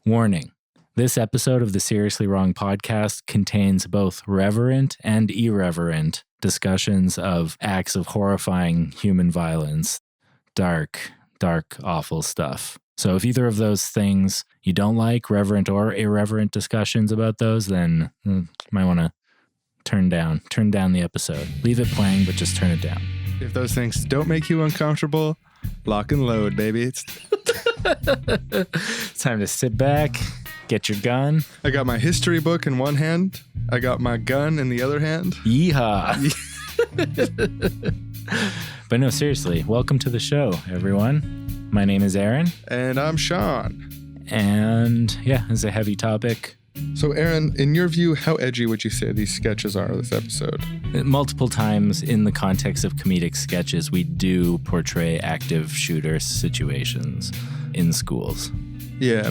Warning. This episode of the Seriously Wrong podcast contains both reverent and irreverent discussions of acts of horrifying human violence. Dark, awful stuff. So if either of those things you don't like, reverent or irreverent discussions about those, then you might want to turn down the episode. Leave it playing, but just turn it down. If those things don't make you uncomfortable, lock and load, baby. It's time to sit back, get your gun. I got my history book in one hand. I got my gun in the other hand. Yeehaw. But no, seriously, welcome to the show, everyone. My name is Aaron. And I'm Sean. And yeah, it's a heavy topic. So Aaron, in your view, how edgy would you say these sketches are this episode? Multiple times in the context of comedic sketches, we do portray active shooter situations in schools. Yeah,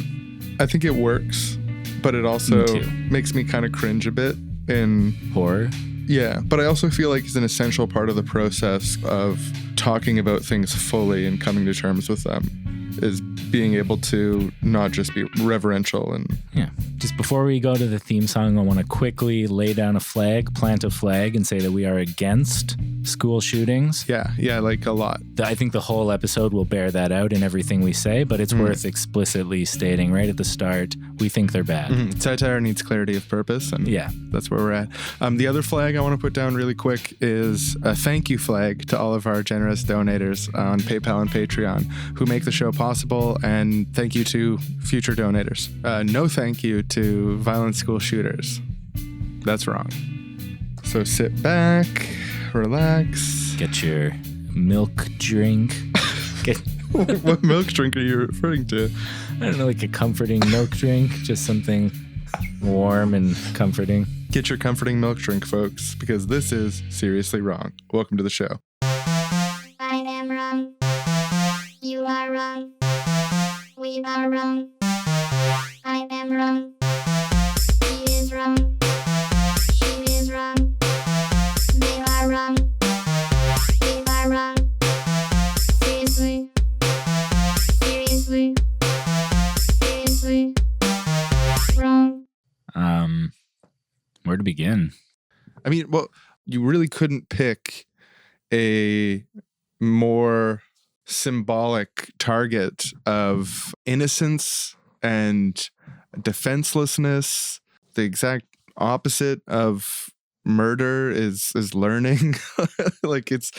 I think it works, but it also makes me kind of cringe a bit in horror. Yeah, but I also feel like it's an essential part of the process of talking about things fully and coming to terms with them, is being able to not just be reverential. And yeah, just before we go to the theme song, I want to quickly lay down plant a flag and say that we are against school shootings. Yeah, like a lot. I think the whole episode will bear that out in everything we say, but it's worth explicitly stating right at the start, we think they're bad. Satire needs clarity of purpose, and yeah, that's where we're at. The other flag I want to put down really quick is a thank you flag to all of our generous donators on PayPal and Patreon who make the show possible, and thank you to future donators. No thank you to violent school shooters. That's wrong. So sit back, relax. Get your milk drink. What milk drink are you referring to? I don't know, like a comforting milk drink, just something warm and comforting. Get your comforting milk drink, folks, because this is Seriously Wrong. Welcome to the show. I am wrong. You are wrong. We are wrong. I am wrong. He is wrong. She is wrong. They are wrong. We are wrong. Seriously. Seriously. Seriously. Wrong. Where to begin? I mean, well, you really couldn't pick a more symbolic target of innocence and defenselessness. The exact opposite of murder is learning. Like it's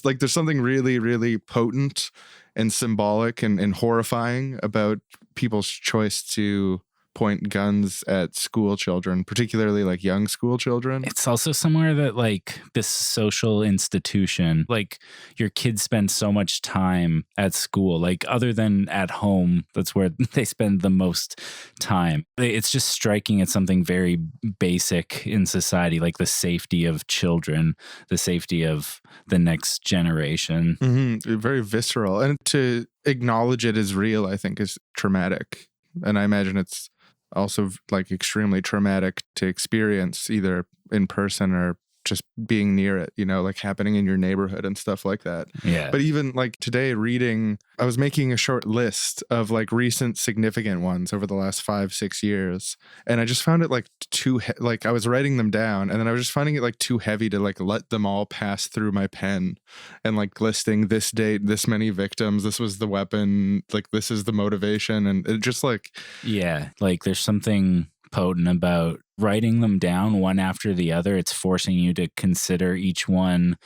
like there's something really, really potent and symbolic and horrifying about people's choice to point guns at school children, particularly like young school children. It's also somewhere that like this social institution, like your kids spend so much time at school, like other than at home, that's where they spend the most time. It's just striking at something very basic in society, like the safety of children, the safety of the next generation. Very visceral. And to acknowledge it as real, I think, is traumatic. And I imagine it's also like extremely traumatic to experience either in person or just being near it, you know, like happening in your neighborhood and stuff like that. Yeah. But even like today reading, I was making a short list of like recent significant ones over the last 5-6 years. And I just found it like like I was writing them down and then I was just finding it like too heavy to like let them all pass through my pen and like listing this date, this many victims, this was the weapon, like this is the motivation. And it just like, yeah, like there's something potent about writing them down one after the other. It's forcing you to consider each one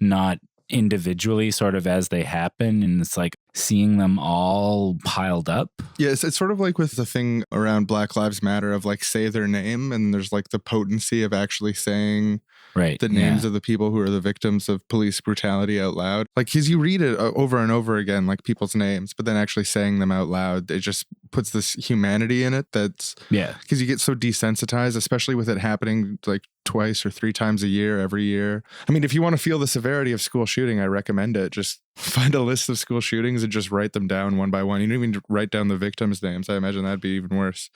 not individually, sort of as they happen, and it's like seeing them all piled up. Yeah, it's sort of like with the thing around Black Lives Matter of like say their name, and there's like the potency of actually saying the names of the people who are the victims of police brutality out loud. Like, because you read it over and over again, like people's names, but then actually saying them out loud, it just puts this humanity in it that's, because you get so desensitized, especially with it happening like twice or 3 times a year, every year. I mean, if you want to feel the severity of school shooting, I recommend it. Just find a list of school shootings and just write them down one by one. You don't even write down the victims' names. I imagine that'd be even worse.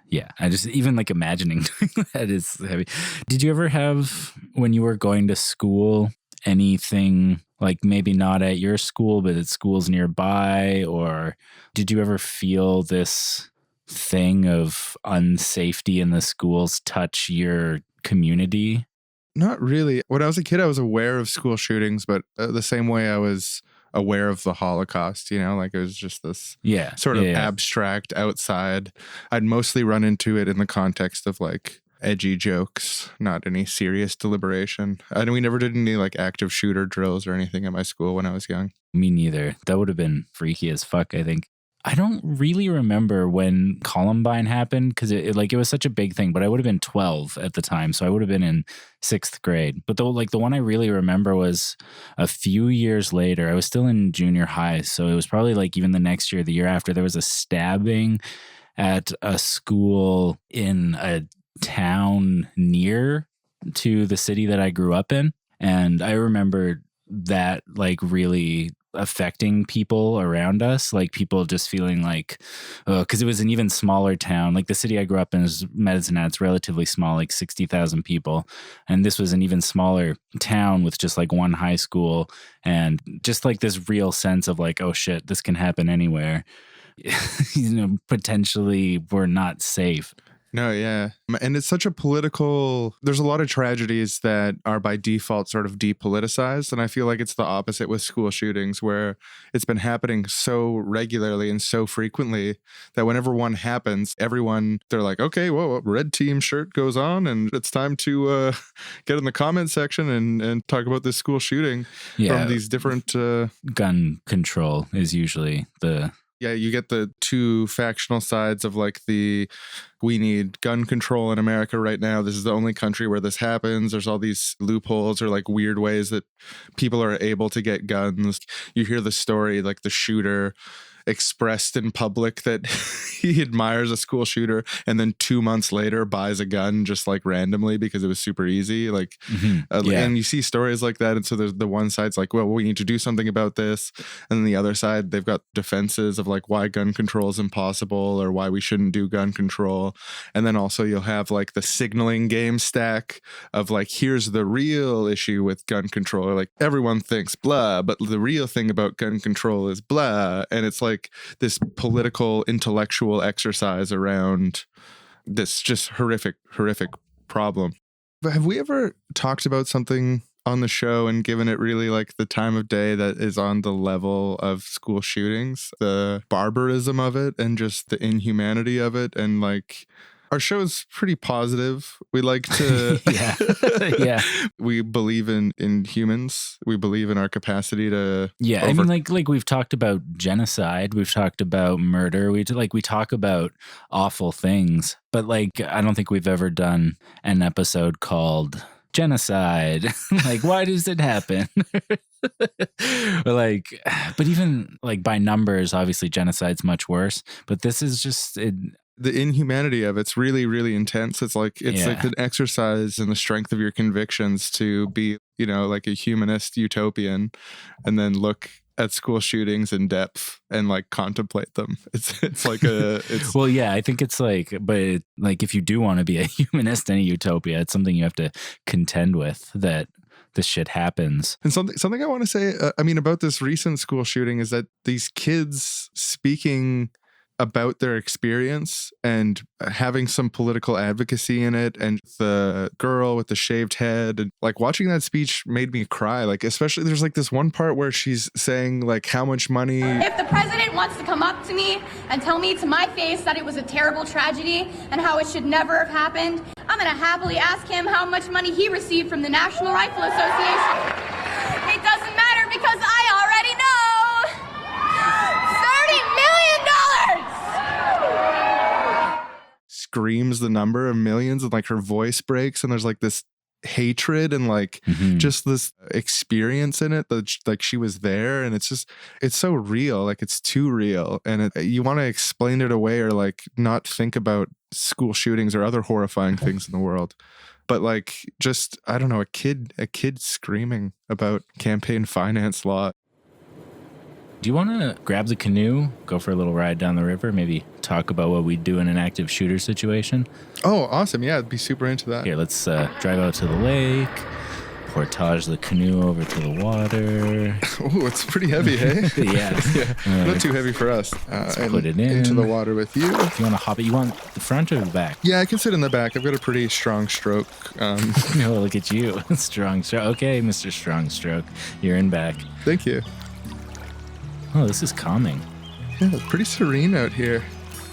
Yeah, I just even like imagining doing that is heavy. Did you ever have, when you were going to school, anything like maybe not at your school, but at schools nearby? Or did you ever feel this thing of unsafety in the schools touch your community? Not really. When I was a kid, I was aware of school shootings, but the same way I was aware of the Holocaust, you know, like it was just this sort of abstract outside. I'd mostly run into it in the context of like edgy jokes, not any serious deliberation. And we never did any like active shooter drills or anything at my school when I was young. Me neither. That would have been freaky as fuck, I think. I don't really remember when Columbine happened because it was such a big thing, but I would have been 12 at the time. So I would have been in 6th grade. But the one I really remember was a few years later. I was still in junior high. So it was probably like even the next year, the year after, there was a stabbing at a school in a town near to the city that I grew up in. And I remember that like really affecting people around us, like people just feeling like, because it was an even smaller town. Like the city I grew up in is Medicine Hat. It's relatively small, like 60,000 people. And this was an even smaller town with just like one high school and just like this real sense of like, oh shit, this can happen anywhere. You know, potentially we're not safe. No, yeah. And it's such a political, there's a lot of tragedies that are by default sort of depoliticized. And I feel like it's the opposite with school shootings, where it's been happening so regularly and so frequently that whenever one happens, everyone, they're like, okay, well, red team shirt goes on and it's time to get in the comment section and talk about this school shooting from these different... gun control is usually the... Yeah, you get the two factional sides of like we need gun control in America right now. This is the only country where this happens. There's all these loopholes or like weird ways that people are able to get guns. You hear the story, like the shooter expressed in public that he admires a school shooter and then 2 months later buys a gun just like randomly because it was super easy. Like, and you see stories like that. And so there's the one side's like, well, we need to do something about this. And then the other side, they've got defenses of like why gun control is impossible or why we shouldn't do gun control. And then also you'll have like the signaling game stack of like, here's the real issue with gun control. Or like everyone thinks blah, but the real thing about gun control is blah. And it's like this political intellectual exercise around this just horrific problem. But have we ever talked about something on the show and given it really like the time of day that is on the level of school shootings, the barbarism of it and just the inhumanity of it? And like, our show is pretty positive. We like to, we believe in humans. We believe in our capacity to. Yeah, I mean, like we've talked about genocide. We've talked about murder. We talk about awful things. But like, I don't think we've ever done an episode called genocide. Like, why does it happen? Like, but even like by numbers, obviously genocide's much worse. But this is just the inhumanity of it's really, really intense. It's like an exercise in the strength of your convictions to be, you know, like a humanist utopian and then look at school shootings in depth and like contemplate them. It's like well, yeah, I think it's like, but like if you do want to be a humanist and a utopia, it's something you have to contend with, that this shit happens. And something I want to say, I mean, about this recent school shooting is that these kids speaking about their experience and having some political advocacy in it, and the girl with the shaved head, and like watching that speech made me cry. Like, especially there's like this one part where she's saying like how much money. If the president wants to come up to me and tell me to my face that it was a terrible tragedy and how it should never have happened, I'm gonna happily ask him how much money he received from the National Rifle Association. It doesn't matter because I already know. $30 million! Screams the number of millions, and like her voice breaks and there's like this hatred and like just this experience in it that like she was there, and it's so real, like it's too real, and you want to explain it away or like not think about school shootings or other horrifying things in the world. But like, just, I don't know, a kid screaming about campaign finance law. Do you want to grab the canoe, go for a little ride down the river, maybe talk about what we'd do in an active shooter situation? Oh, awesome. Yeah, I'd be super into that. Here, let's drive out to the lake, Portage the canoe over to the water. Oh, it's pretty heavy, hey? Yeah. Not too heavy for us. Put it into the water with you. If you want to hop it, you want the front or the back? Yeah, I can sit in the back. I've got a pretty strong stroke. Oh, look at you. Strong stroke. Okay, Mr. Strong Stroke. You're in back. Thank you. Oh, this is calming. Yeah, it's pretty serene out here.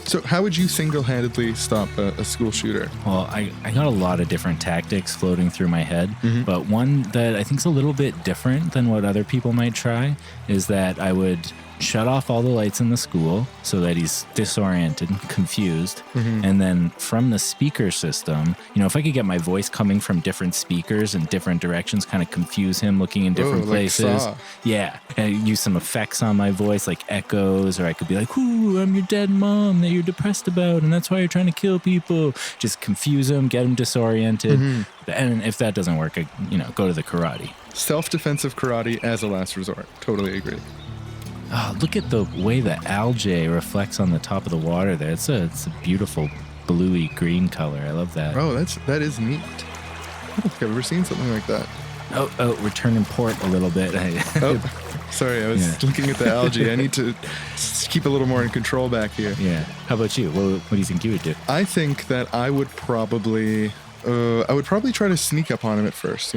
So how would you single-handedly stop a school shooter? Well, I got a lot of different tactics floating through my head, but one that I think is a little bit different than what other people might try is that I would shut off all the lights in the school so that he's disoriented, confused. And then from the speaker system, if I could get my voice coming from different speakers in different directions, kind of confuse him looking in different places. Saw. Yeah. And use some effects on my voice, like echoes, or I could be like, ooh, I'm your dead mom that you're depressed about, and that's why you're trying to kill people. Just confuse him, get him disoriented. And if that doesn't work, go to the karate. Self-defensive karate as a last resort. Totally agree. Oh, look at the way the algae reflects on the top of the water there. It's a beautiful bluey green color. I love that. Oh, that is neat. I don't think I've ever seen something like that. Oh, we're turning port a little bit. Sorry, I was looking at the algae. I need to keep a little more in control back here. Yeah. How about you? What do you think you would do? I think that I would probably try to sneak up on him at first,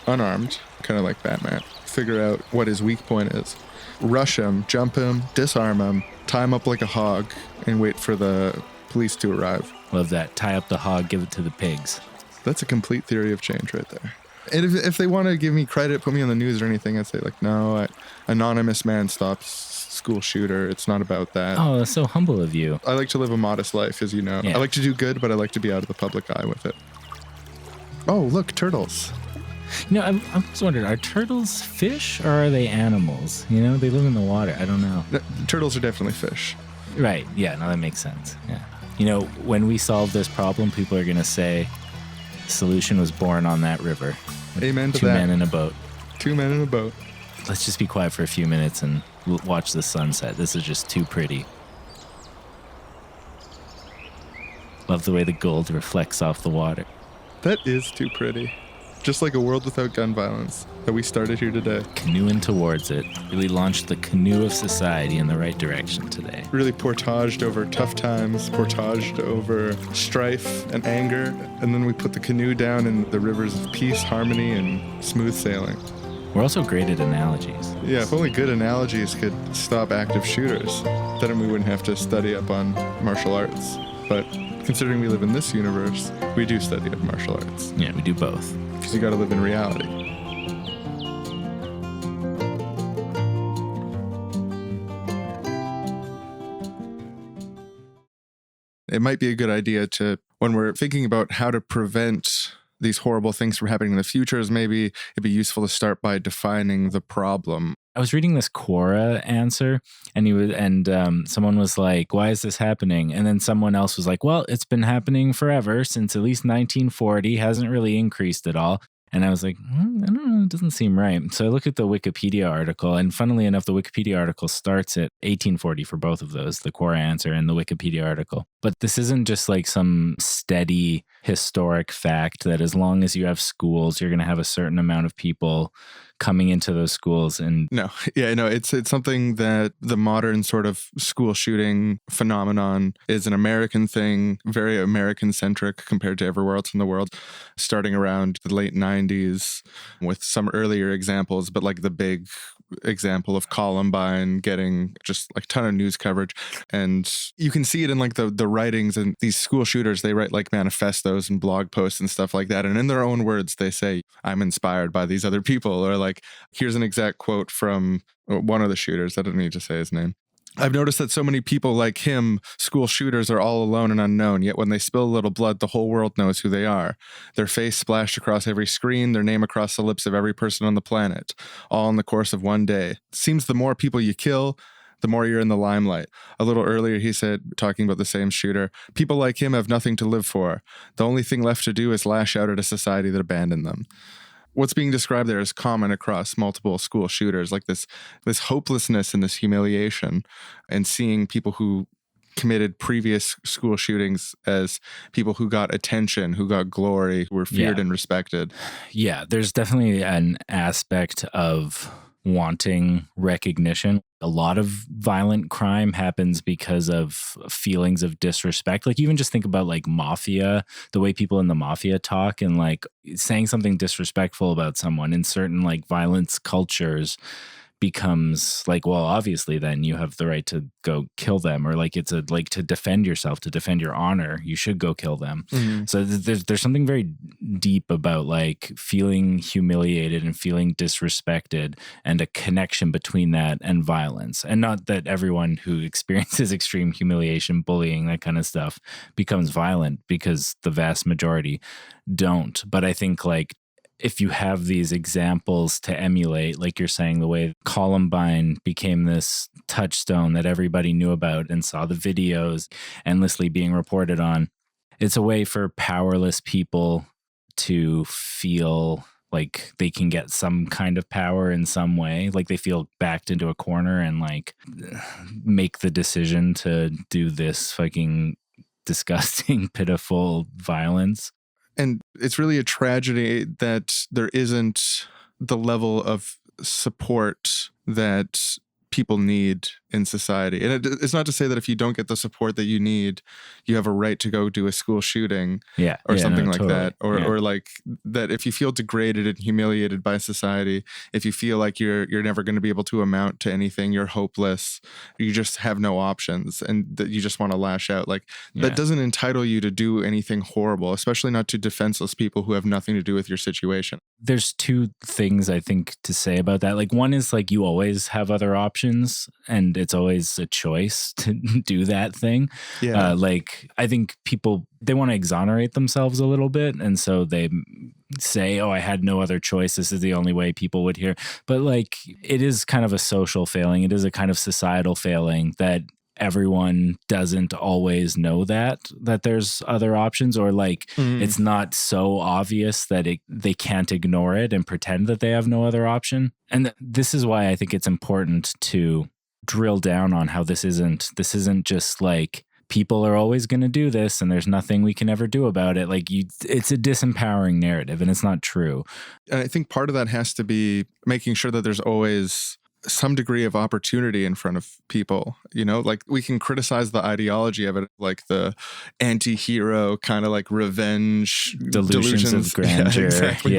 unarmed, kind of like Batman. Figure out what his weak point is. Rush him, jump him, disarm him, tie him up like a hog, and wait for the police to arrive. Love that. Tie up the hog, give it to the pigs. That's a complete theory of change right there. And if they want to give me credit, put me on the news or anything, I'd say, no, anonymous man stops school shooter. It's not about that. Oh, that's so humble of you. I like to live a modest life, as you know. Yeah. I like to do good, but I like to be out of the public eye with it. Oh, look, turtles. I was wondering, are turtles fish or are they animals? They live in the water. I don't know. No, turtles are definitely fish. Right. Yeah, no, that makes sense. Yeah. When we solve this problem, people are going to say, solution was born on that river. Amen to that. 2 men in a boat. 2 men in a boat. Let's just be quiet for a few minutes and watch the sunset. This is just too pretty. Love the way the gold reflects off the water. That is too pretty. Just like a world without gun violence that we started here today. Canoeing towards it. Really launched the canoe of society in the right direction today. Really portaged over tough times, portaged over strife and anger. And then we put the canoe down in the rivers of peace, harmony, and smooth sailing. We're also great at analogies. Yeah, if only good analogies could stop active shooters, then we wouldn't have to study up on martial arts. But considering we live in this universe, we do study up martial arts. Yeah, we do both. Because you got to live in reality. It might be a good idea to, when we're thinking about how to prevent these horrible things from happening in the future, is maybe it'd be useful to start by defining the problem. I was reading this Quora answer, and someone was like, "Why is this happening?" And then someone else was like, "Well, it's been happening forever since at least 1940. Hasn't really increased at all." And I was like, I don't know, it doesn't seem right. So I looked at the Wikipedia article, and funnily enough, the Wikipedia article starts at 1840 for both of those, the Quora answer and the Wikipedia article. But this isn't just like some steady historic fact that as long as you have schools, you're going to have a certain amount of people coming into those schools. And it's something that the modern sort of school shooting phenomenon is an American thing, very American centric compared to everywhere else in the world, starting around the late 90s with some earlier examples, but like the big example of Columbine getting just like a ton of news coverage. And you can see it in like the writings, and these school shooters, they write like manifestos and blog posts and stuff like that. And in their own words, they say, I'm inspired by these other people. Or like, here's an exact quote from one of the shooters. I don't need to say his name. I've noticed that so many people like him, school shooters, are all alone and unknown, yet when they spill a little blood, the whole world knows who they are. Their face splashed across every screen, their name across the lips of every person on the planet, all in the course of one day. It seems the more people you kill, the more you're in the limelight. A little earlier, he said, talking about the same shooter, people like him have nothing to live for. The only thing left to do is lash out at a society that abandoned them. What's being described there is common across multiple school shooters, like this hopelessness and this humiliation, and seeing people who committed previous school shootings as people who got attention, who got glory, who were feared and respected. Yeah, there's definitely an aspect of wanting recognition. A lot of violent crime happens because of feelings of disrespect. Like, even just think about like mafia, the way people in the mafia talk, and like saying something disrespectful about someone in certain like violence cultures becomes like, well, obviously then you have the right to go kill them, or like it's a like to defend yourself, to defend your honor, you should go kill them. So there's something very deep about like feeling humiliated and feeling disrespected, and a connection between that and violence. And not that everyone who experiences extreme humiliation, bullying, that kind of stuff becomes violent, because the vast majority don't. But I think like if you have these examples to emulate, like you're saying, the way Columbine became this touchstone that everybody knew about and saw the videos endlessly being reported on, it's a way for powerless people to feel like they can get some kind of power in some way. Like they feel backed into a corner and like make the decision to do this fucking disgusting, pitiful violence. And it's really a tragedy that there isn't the level of support that people need in society. And it's not to say that if you don't get the support that you need, you have a right to go do a school shooting or something like that. Or like that if you feel degraded and humiliated by society, if you feel like you're never going to be able to amount to anything, you're hopeless, you just have no options, and that you just want to lash out. Like that doesn't entitle you to do anything horrible, especially not to defenseless people who have nothing to do with your situation. There's two things I think to say about that. Like one is like you always have other options, and it's always a choice to do that thing. Like I think people, they want to exonerate themselves a little bit, and so they say, oh, I had no other choice, this is the only way people would hear. But like it is kind of a social failing, it is a kind of societal failing that everyone doesn't always know that there's other options, or like it's not so obvious that they can't ignore it and pretend that they have no other option. And this is why I think it's important to drill down on how this isn't just like people are always going to do this and there's nothing we can ever do about it. Like it's a disempowering narrative, and it's not true. And I think part of that has to be making sure that there's always some degree of opportunity in front of people, you know, like we can criticize the ideology of it, like the anti-hero kind of like revenge delusions of grandeur. Yeah, exactly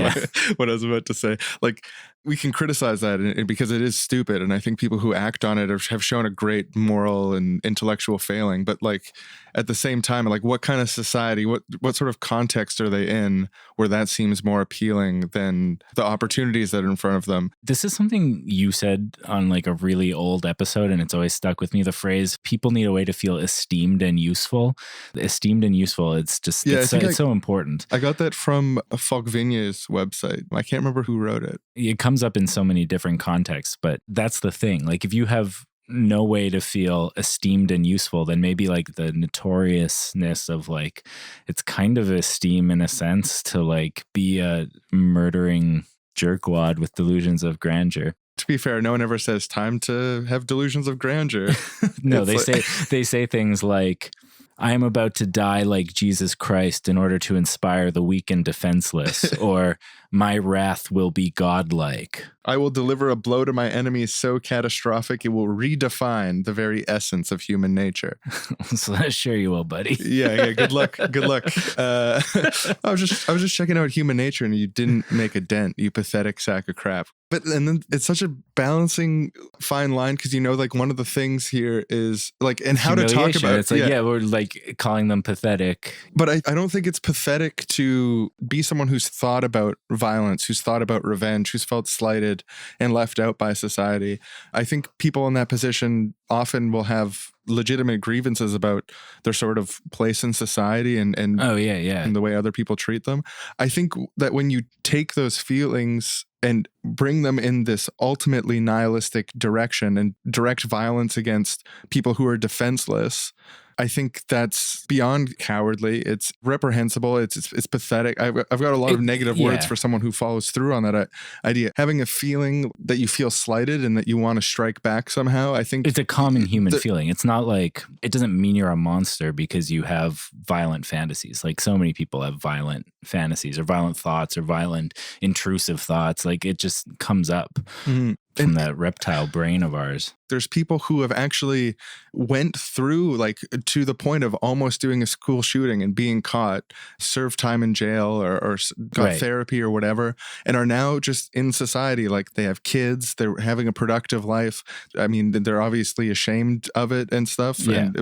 what I was about to say. Like we can criticize that because it is stupid. And I think people who act on it have shown a great moral and intellectual failing. But like at the same time, like what kind of society, what sort of context are they in where that seems more appealing than the opportunities that are in front of them? This is something you said on like a really old episode, and it's always stuck with me. The phrase, people need a way to feel esteemed and useful. Esteemed and useful. It's just, it's so important. I got that from Fogvinya's website. I can't remember who wrote it. It comes up in so many different contexts, but that's the thing. Like if you have no way to feel esteemed and useful, then maybe like the notoriousness of like, it's kind of esteem in a sense to like be a murdering jerkwad with delusions of grandeur. To be fair, no one ever says time to have delusions of grandeur. No, they say things like, I am about to die like Jesus Christ in order to inspire the weak and defenseless, or my wrath will be godlike. I will deliver a blow to my enemies so catastrophic it will redefine the very essence of human nature. So sure you will, buddy. Yeah. Good luck. I was just checking out human nature, and you didn't make a dent, you pathetic sack of crap. And then it's such a balancing fine line, because you know, like one of the things here is like, and how to talk about it's like, we're like calling them pathetic. But I don't think it's pathetic to be someone who's thought about violence, who's thought about revenge, who's felt slighted and left out by society. I think people in that position often will have legitimate grievances about their sort of place in society and and the way other people treat them. I think that when you take those feelings and bring them in this ultimately nihilistic direction and direct violence against people who are defenseless, I think that's beyond cowardly. It's reprehensible. It's pathetic. I've got a lot of negative words for someone who follows through on that idea. Having a feeling that you feel slighted and that you want to strike back somehow, I think it's a common human feeling. It's not like, it doesn't mean you're a monster because you have violent fantasies. Like so many people have violent fantasies or violent thoughts or violent intrusive thoughts. Like it just comes up from that reptile brain of ours. There's people who have actually went through like to the point of almost doing a school shooting and being caught, served time in jail or got therapy or whatever, and are now just in society. Like they have kids, they're having a productive life. I mean, they're obviously ashamed of it and stuff,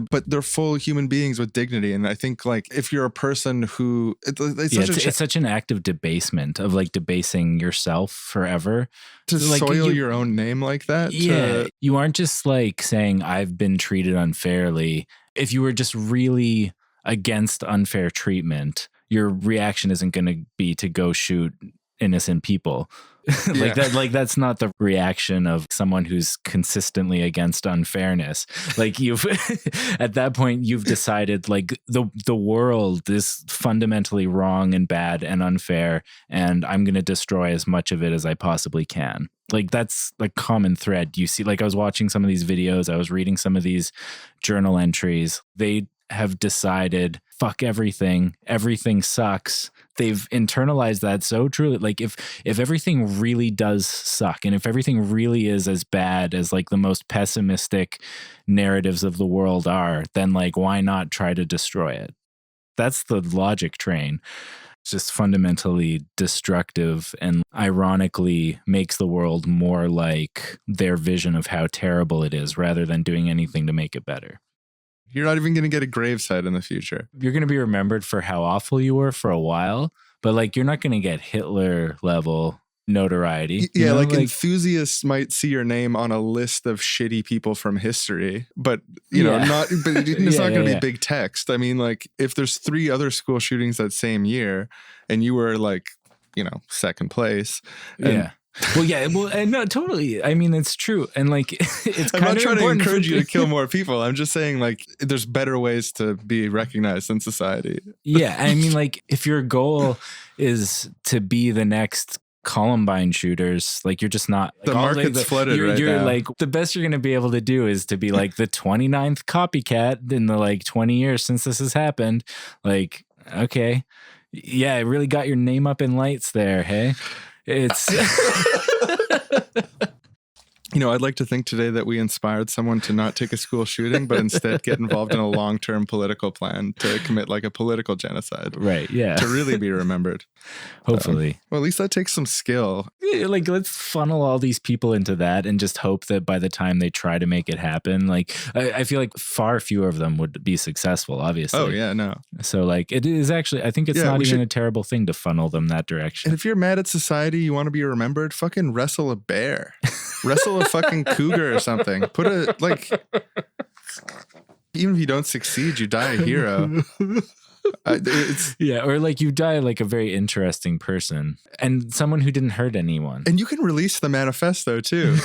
but they're full human beings with dignity. And I think like if you're a person who, it's such an act of debasement, of like debasing yourself forever. To like, soil your own name like that? Yeah. You aren't just like saying, I've been treated unfairly. If you were just really against unfair treatment, your reaction isn't going to be to go shoot innocent people. That's not the reaction of someone who's consistently against unfairness. Like you've at that point you've decided like the world is fundamentally wrong and bad and unfair, and I'm going to destroy as much of it as I possibly can. Like that's the common thread you see. Like I was watching some of these videos, I was reading some of these journal entries. They have decided, fuck everything sucks. They've internalized that so truly. Like if everything really does suck, and if everything really is as bad as like the most pessimistic narratives of the world are, then like why not try to destroy it? That's the logic train. It's just fundamentally destructive and ironically makes the world more like their vision of how terrible it is rather than doing anything to make it better. You're not even going to get a gravesite in the future. You're going to be remembered for how awful you were for a while, but like you're not going to get Hitler level notoriety. Yeah, like enthusiasts might see your name on a list of shitty people from history, but it's not going to be big text. I mean, like if there's 3 other school shootings that same year and you were like, second place. No, totally. I mean, it's true. And like, it's kind of I'm not trying to encourage you to kill more people. I'm just saying like, there's better ways to be recognized in society. Yeah. I mean, like if your goal is to be the next Columbine shooters, like you're just not. The market's flooded right you're now. Like the best you're going to be able to do is to be like the 29th copycat in the like 20 years since this has happened. Like, okay. Yeah, it really got your name up in lights there. Hey. It's I'd like to think today that we inspired someone to not take a school shooting, but instead get involved in a long-term political plan to commit like a political genocide. Right. Yeah. To really be remembered. Hopefully. Well, at least that takes some skill. Like, let's funnel all these people into that and just hope that by the time they try to make it happen, like, I feel like far fewer of them would be successful, obviously. Oh, yeah, no. So, like, it is actually, I think it's not even a terrible thing to funnel them that direction. And if you're mad at society, you want to be remembered, fucking wrestle a bear. Wrestle a fucking cougar or something. Put a, like, even if you don't succeed, you die a hero. Or like you die like a very interesting person and someone who didn't hurt anyone. And you can release the manifesto too.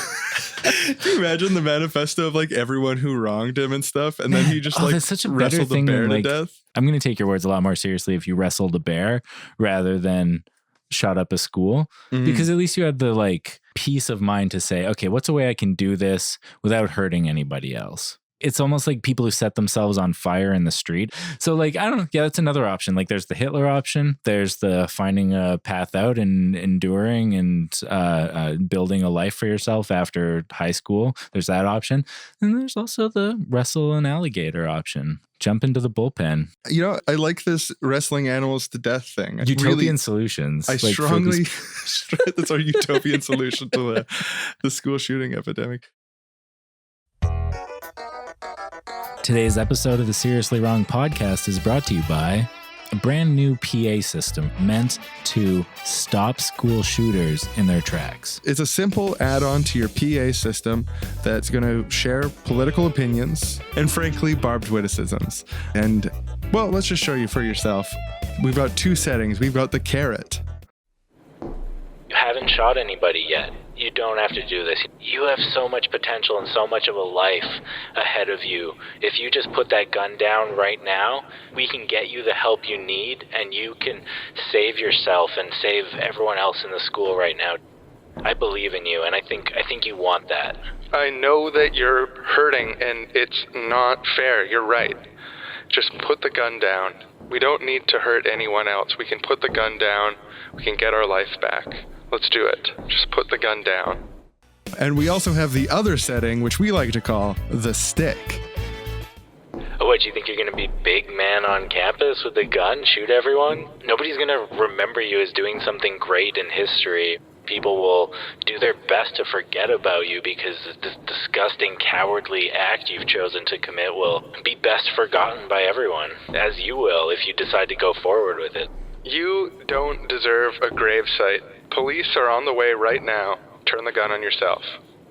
Can you imagine the manifesto of like everyone who wronged him and stuff? And then he just like that's such a wrestled the bear to death. I'm going to take your words a lot more seriously if you wrestled a bear rather than shot up a school, because at least you had the like peace of mind to say, okay, what's a way I can do this without hurting anybody else? It's almost like people who set themselves on fire in the street. So like, I don't know. Yeah, that's another option. Like there's the Hitler option. There's the finding a path out and enduring and building a life for yourself after high school. There's that option. And there's also the wrestle an alligator option. Jump into the bullpen. I like this wrestling animals to death thing. Utopian solutions. I like strongly, that's our utopian solution to the school shooting epidemic. Today's episode of the Seriously Wrong podcast is brought to you by a brand new PA system meant to stop school shooters in their tracks. It's a simple add-on to your PA system that's going to share political opinions and, frankly, barbed witticisms. And, well, let's just show you for yourself. We've got 2 settings. We've got the carrot. You haven't shot anybody yet. You don't have to do this. You have so much potential and so much of a life ahead of you. If you just put that gun down right now, we can get you the help you need, and you can save yourself and save everyone else in the school right now. I believe in you, and I think you want that. I know that you're hurting, and it's not fair. You're right. Just put the gun down. We don't need to hurt anyone else. We can put the gun down. We can get our life back. Let's do it. Just put the gun down. And we also have the other setting, which we like to call the stick. Oh, what, you think you're going to be big man on campus with a gun, shoot everyone? Nobody's going to remember you as doing something great in history. People will do their best to forget about you because this disgusting, cowardly act you've chosen to commit will be best forgotten by everyone, as you will if you decide to go forward with it. You don't deserve a gravesite. Police are on the way right now. Turn the gun on yourself.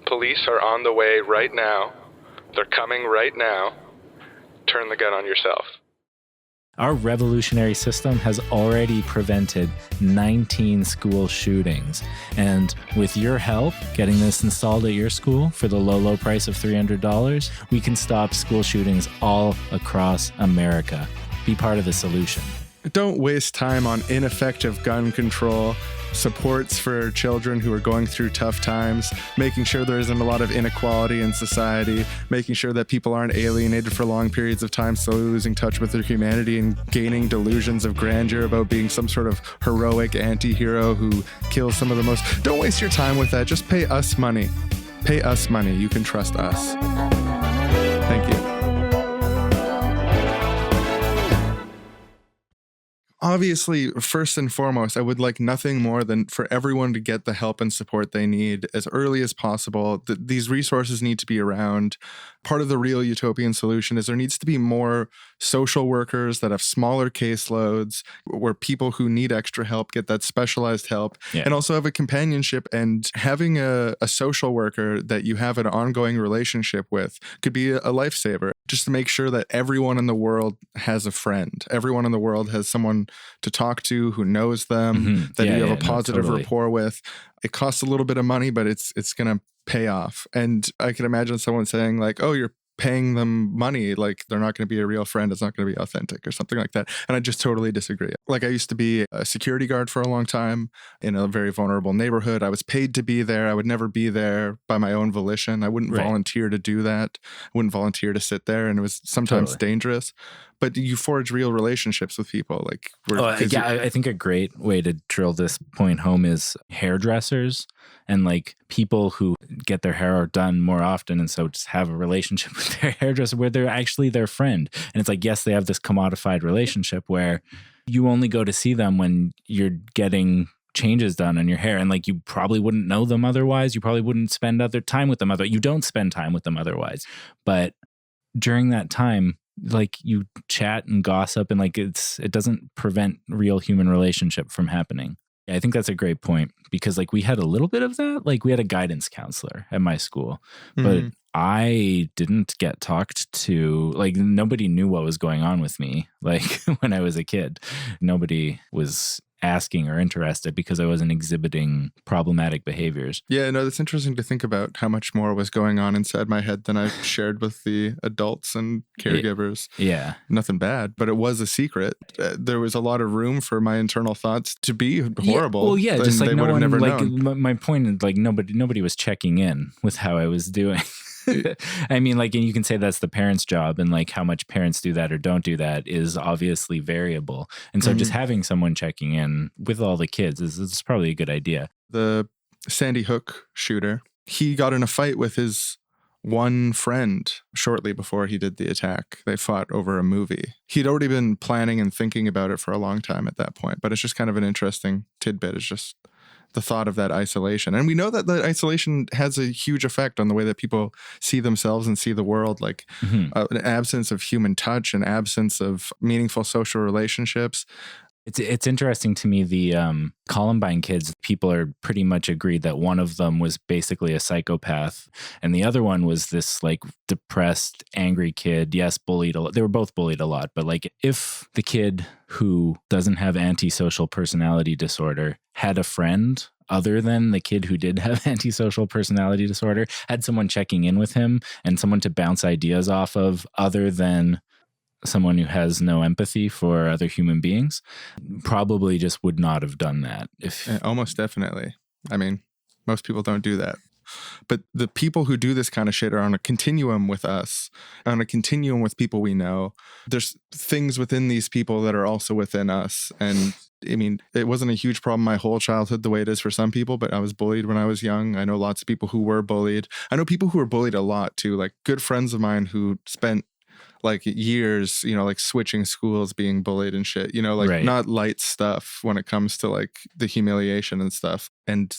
Police are on the way right now. They're coming right now. Turn the gun on yourself. Our revolutionary system has already prevented 19 school shootings. And with your help getting this installed at your school for the low, low price of $300, we can stop school shootings all across America. Be part of the solution. Don't waste time on ineffective gun control, supports for children who are going through tough times, making sure there isn't a lot of inequality in society, making sure that people aren't alienated for long periods of time, slowly losing touch with their humanity and gaining delusions of grandeur about being some sort of heroic anti-hero who kills some of the most. Don't waste your time with that. Just pay us money. Pay us money. You can trust us. Thank you. Obviously, first and foremost, I would like nothing more than for everyone to get the help and support they need as early as possible. These resources need to be around. Part of the real utopian solution is there needs to be more social workers that have smaller caseloads where people who need extra help get that specialized help, and also have a companionship. And having a social worker that you have an ongoing relationship with could be a lifesaver, just to make sure that everyone in the world has a friend. Everyone in the world has someone to talk to who knows them, that you have a positive rapport with. It costs a little bit of money, but it's going to pay off. And I can imagine someone saying like, oh, you're paying them money, like they're not going to be a real friend, it's not going to be authentic or something like that. And I just totally disagree. Like, I used to be a security guard for a long time in a very vulnerable neighborhood. I was paid to be there. I would never be there by my own volition. I wouldn't volunteer to do that. I wouldn't volunteer to sit there, and it was sometimes dangerous. But you forge real relationships with people. Like, I think a great way to drill this point home is hairdressers and like people who get their hair done more often, and so just have a relationship with their hairdresser where they're actually their friend. And it's like, yes, they have this commodified relationship where you only go to see them when you're getting changes done on your hair, and like you probably wouldn't know them otherwise. You probably wouldn't spend other time with them you don't spend time with them otherwise. But during that time, like, you chat and gossip, and like it doesn't prevent real human relationship from happening. I think that's a great point, because like we had a little bit of that. Like, we had a guidance counselor at my school, but I didn't get talked to. Like, nobody knew what was going on with me. Like, when I was a kid, nobody was asking or interested because I wasn't exhibiting problematic behaviors. Yeah, no, that's interesting to think about how much more was going on inside my head than I've shared with the adults and caregivers. Yeah. Nothing bad, but it was a secret. There was a lot of room for my internal thoughts to be horrible. Well, yeah, just like they would have never known. My point is, like, nobody was checking in with how I was doing. I mean, like, and you can say that's the parents' job, and like how much parents do that or don't do that is obviously variable. And so just having someone checking in with all the kids is probably a good idea. The Sandy Hook shooter, he got in a fight with his one friend shortly before he did the attack. They fought over a movie. He'd already been planning and thinking about it for a long time at that point, but it's just kind of an interesting tidbit. It's just the thought of that isolation. And we know that the isolation has a huge effect on the way that people see themselves and see the world, like an absence of human touch, an absence of meaningful social relationships. It's interesting to me, the Columbine kids, people are pretty much agreed that one of them was basically a psychopath, and the other one was this like depressed, angry kid. Yes, bullied a lot. They were both bullied a lot, but like, if the kid who doesn't have antisocial personality disorder had a friend, other than the kid who did have antisocial personality disorder, had someone checking in with him and someone to bounce ideas off of other than someone who has no empathy for other human beings, probably just would not have done that. Almost definitely. I mean, most people don't do that. But the people who do this kind of shit are on a continuum with us, on a continuum with people we know. There's things within these people that are also within us. And I mean, it wasn't a huge problem my whole childhood the way it is for some people, but I was bullied when I was young. I know lots of people who were bullied. I know people who were bullied a lot too, like good friends of mine who spent like years, you know, like switching schools, being bullied and shit, you know, like not light stuff when it comes to like the humiliation and stuff. And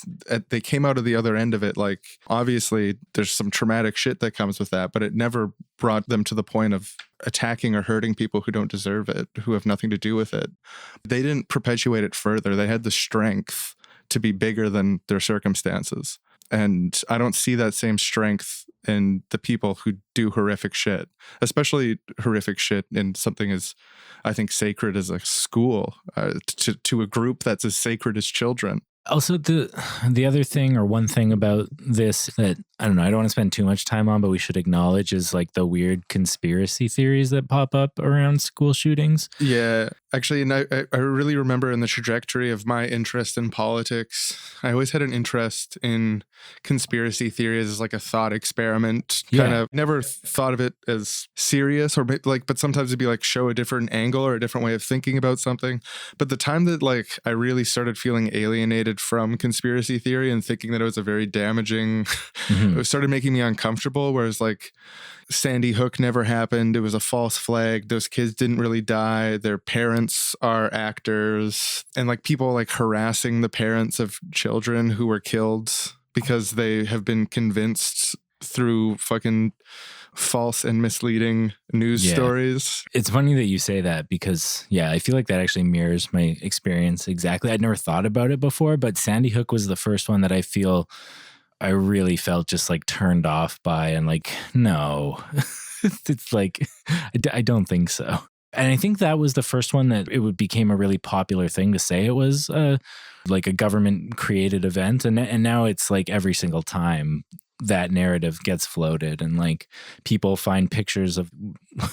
they came out of the other end of it. Like, obviously there's some traumatic shit that comes with that, but it never brought them to the point of attacking or hurting people who don't deserve it, who have nothing to do with it. They didn't perpetuate it further. They had the strength to be bigger than their circumstances. And I don't see that same strength in the people who do horrific shit, especially horrific shit in something as, I think, sacred as a school, to a group that's as sacred as children. Also, the other thing, or one thing about this that, I don't know, I don't want to spend too much time on, but we should acknowledge is like the weird conspiracy theories that pop up around school shootings. Yeah, actually, and I really remember in the trajectory of my interest in politics, I always had an interest in conspiracy theories as like a thought experiment. Kind of never thought of it as serious, or like, but sometimes it'd be like show a different angle or a different way of thinking about something. But the time that like I really started feeling alienated from conspiracy theory and thinking that it was a very damaging, it started making me uncomfortable, whereas like Sandy Hook never happened. It was a false flag. Those kids didn't really die. Their parents are actors, and like people like harassing the parents of children who were killed because they have been convinced through fucking false and misleading news stories. It's funny that you say that because, I feel like that actually mirrors my experience exactly. I'd never thought about it before, but Sandy Hook was the first one that I really felt just like turned off by, and like, no, it's like, I don't think so. And I think that was the first one that it became a really popular thing to say it was like a government created event. And now it's like every single time that narrative gets floated and like people find pictures of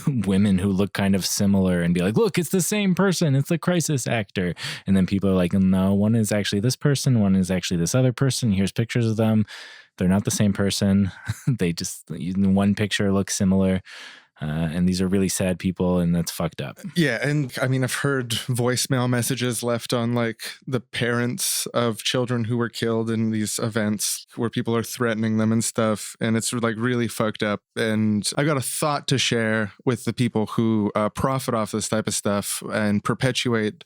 women who look kind of similar and be like, look, it's the same person. It's the crisis actor. And then people are like, no, one is actually this person. One is actually this other person. Here's pictures of them. They're not the same person. They just, one picture looks similar. And these are really sad people, and that's fucked up. Yeah, and I mean, I've heard voicemail messages left on like the parents of children who were killed in these events where people are threatening them and stuff, and it's like really fucked up. And I got a thought to share with the people who profit off this type of stuff and perpetuate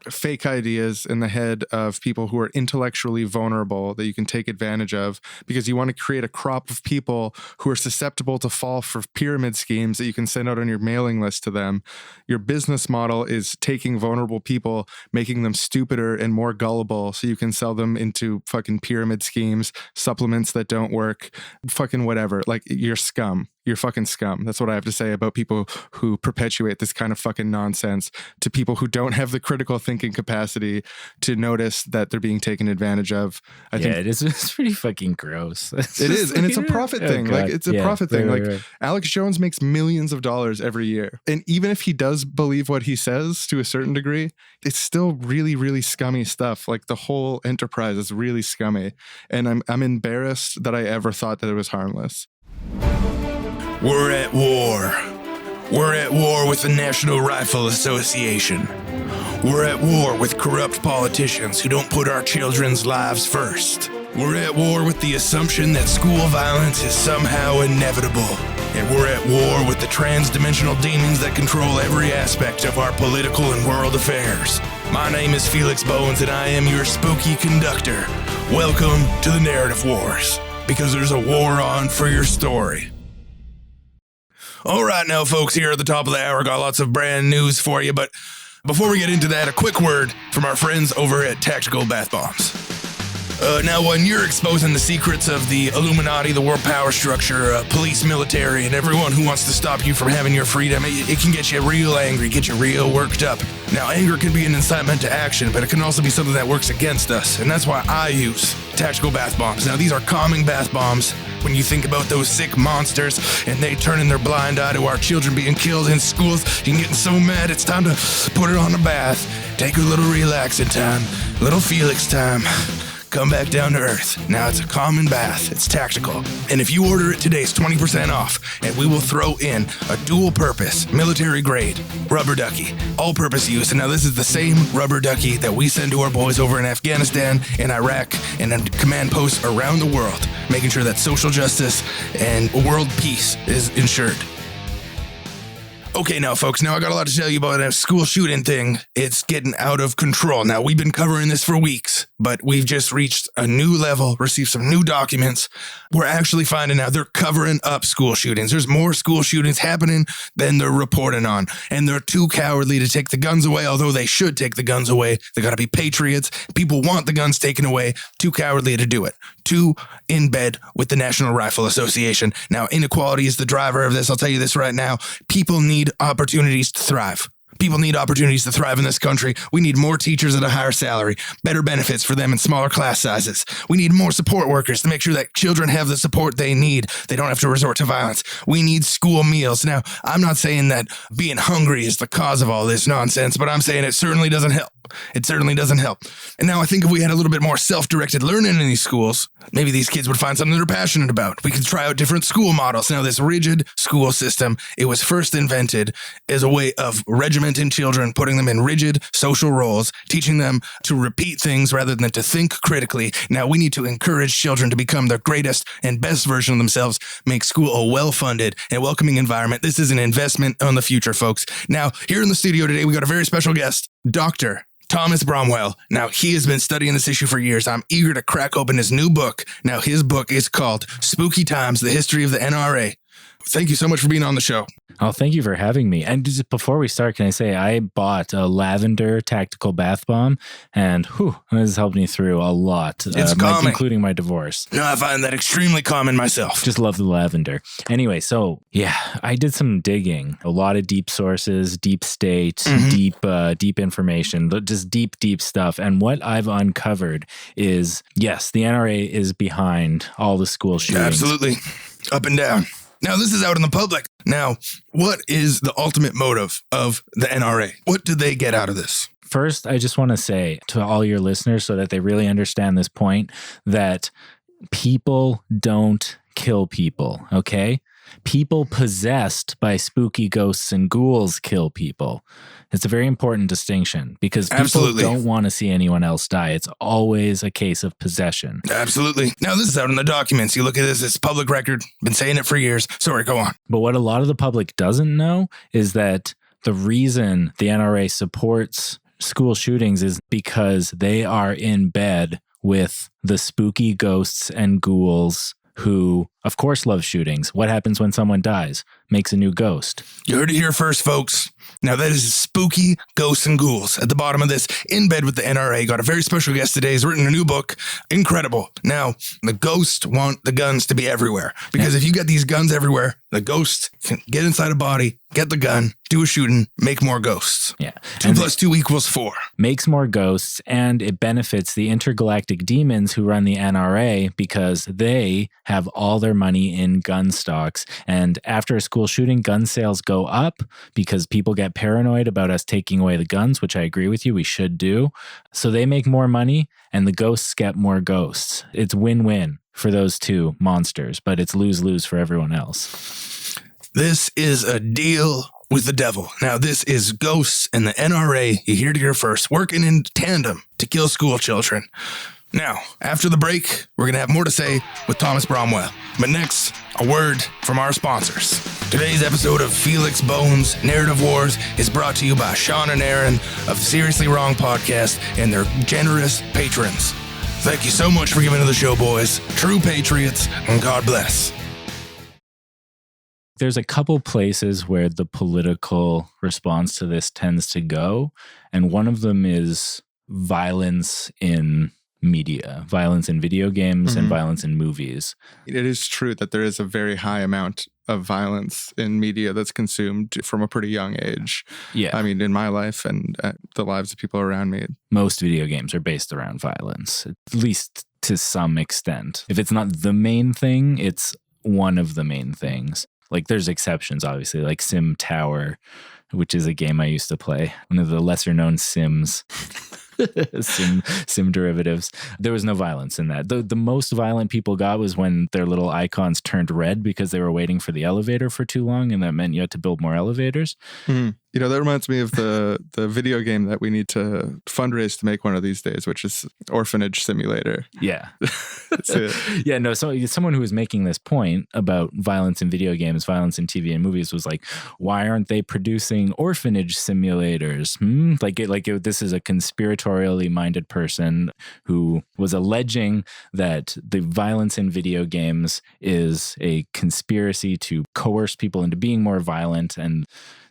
fake ideas in the head of people who are intellectually vulnerable that you can take advantage of, because you want to create a crop of people who are susceptible to fall for pyramid schemes that you can send out on your mailing list to them. Your business model is taking vulnerable people, making them stupider and more gullible so you can sell them into fucking pyramid schemes, supplements that don't work, fucking whatever. Like, you're scum. You're fucking scum. That's what I have to say about people who perpetuate this kind of fucking nonsense to people who don't have the critical thinking capacity to notice that they're being taken advantage of. I think it's pretty fucking gross. It is. And it's a profit thing. God. Like, it's a profit thing. Right, like, right. Alex Jones makes millions of dollars every year. And even if he does believe what he says to a certain degree, it's still really, really scummy stuff. Like, the whole enterprise is really scummy. And I'm embarrassed that I ever thought that it was harmless. We're at war. We're at war with the National Rifle Association. We're at war with corrupt politicians who don't put our children's lives first. We're at war with the assumption that school violence is somehow inevitable. And we're at war with the trans-dimensional demons that control every aspect of our political and world affairs. My name is Felix Bowens, and I am your spooky conductor. Welcome to the Narrative Wars, because there's a war on for your story. All right now, folks, here at the top of the hour, got lots of brand news for you, but before we get into that, a quick word from our friends over at Tactical Bath Bombs. Now, when you're exposing the secrets of the Illuminati, the world power structure, police, military, and everyone who wants to stop you from having your freedom, it can get you real angry, get you real worked up. Now, anger can be an incitement to action, but it can also be something that works against us, and that's why I use tactical bath bombs. Now, these are calming bath bombs. When you think about those sick monsters and they turning their blind eye to our children being killed in schools, you're getting so mad, it's time to put it on a bath. Take a little relaxing time, little Felix time. Come back down to earth. Now it's a common bath. It's tactical. And if you order it today, it's 20% off. And we will throw in a dual purpose, military grade, rubber ducky, all purpose use. And now this is the same rubber ducky that we send to our boys over in Afghanistan, in Iraq, and in command posts around the world, making sure that social justice and world peace is ensured. Okay, now, folks, I got a lot to tell you about a school shooting thing. It's getting out of control. Now, we've been covering this for weeks, but we've just reached a new level, received some new documents. We're actually finding out they're covering up school shootings. There's more school shootings happening than they're reporting on, and they're too cowardly to take the guns away, although they should take the guns away. They got to be patriots. People want the guns taken away. Too cowardly to do it. Too in bed with the National Rifle Association. Now, inequality is the driver of this. I'll tell you this right now. People need opportunities to thrive. People need opportunities to thrive in this country. We need more teachers at a higher salary, better benefits for them in smaller class sizes. We need more support workers to make sure that children have the support they need. They don't have to resort to violence. We need school meals. Now, I'm not saying that being hungry is the cause of all this nonsense, but I'm saying it certainly doesn't help. It certainly doesn't help. And now I think if we had a little bit more self-directed learning in these schools, maybe these kids would find something they're passionate about. We could try out different school models. Now, this rigid school system, it was first invented as a way of regimenting children, putting them in rigid social roles, teaching them to repeat things rather than to think critically. Now, we need to encourage children to become their greatest and best version of themselves, make school a well-funded and welcoming environment. This is an investment on the future, folks. Now, here in the studio today, we got a very special guest, Dr. Thomas Bromwell. Now, he has been studying this issue for years. I'm eager to crack open his new book. Now, his book is called Spooky Times, The History of the NRA. Thank you so much for being on the show. Oh, thank you for having me. And just before we start, can I say I bought a lavender tactical bath bomb, and this has helped me through a lot. It's calming. Including my divorce. No, I find that extremely common myself. Just love the lavender. Anyway, so yeah, I did some digging. A lot of deep sources, deep state, deep information, just deep stuff. And what I've uncovered is, yes, the NRA is behind all the school shootings. Absolutely. Up and down. Now, this is out in the public. Now, what is the ultimate motive of the NRA? What do they get out of this? First, I just want to say to all your listeners, so that they really understand this point, that people don't kill people, okay? People possessed by spooky ghosts and ghouls kill people. It's a very important distinction because people don't want to see anyone else die. It's always a case of possession. Absolutely. Now, this is out in the documents. You look at this, it's public record. Been saying it for years. Sorry, go on. But what a lot of the public doesn't know is that the reason the NRA supports school shootings is because they are in bed with the spooky ghosts and ghouls who, of course, love shootings. What happens when someone dies? Makes a new ghost. You heard it here first, folks. Now, that is spooky ghosts and ghouls. At the bottom of this, in bed with the NRA. Got a very special guest today. He's written a new book. Incredible. Now, the ghosts want the guns to be everywhere. Because if you get these guns everywhere, the ghost can get inside a body, get the gun, do a shooting, make more ghosts. Yeah. 2 + 2 = 4. Makes more ghosts, and it benefits the intergalactic demons who run the NRA because they have all their money in gun stocks. And after a school shooting, gun sales go up because people get paranoid about us taking away the guns, which I agree with you, we should do. So they make more money, and the ghosts get more ghosts. It's win-win for those two monsters, but it's lose-lose for everyone else. This is a deal with the devil. Now, this is ghosts and the NRA, you heard it here first, working in tandem to kill school children. Now, after the break, we're going to have more to say with Thomas Bromwell. But next, a word from our sponsors. Today's episode of Felix Bones Narrative Wars is brought to you by Sean and Aaron of the Seriously Wrong podcast and their generous patrons. Thank you so much for giving to the show, boys. True patriots, and God bless. There's a couple places where the political response to this tends to go, and one of them is violence in media, violence in video games and violence in movies. It is true that there is a very high amount of violence in media that's consumed from a pretty young age. Yeah. I mean, in my life and the lives of people around me. Most video games are based around violence, at least to some extent. If it's not the main thing, it's one of the main things. Like there's exceptions, obviously, like Sim Tower, which is a game I used to play. One of the lesser known Sims. sim derivatives. There was no violence in that. The most violent people got was when their little icons turned red because they were waiting for the elevator for too long, and that meant you had to build more elevators. Mm-hmm. You know, that reminds me of the video game that we need to fundraise to make one of these days, which is Orphanage Simulator. Yeah. Yeah, no, so someone who was making this point about violence in video games, violence in TV and movies was like, why aren't they producing orphanage simulators? This is a conspiratorially minded person who was alleging that the violence in video games is a conspiracy to coerce people into being more violent, and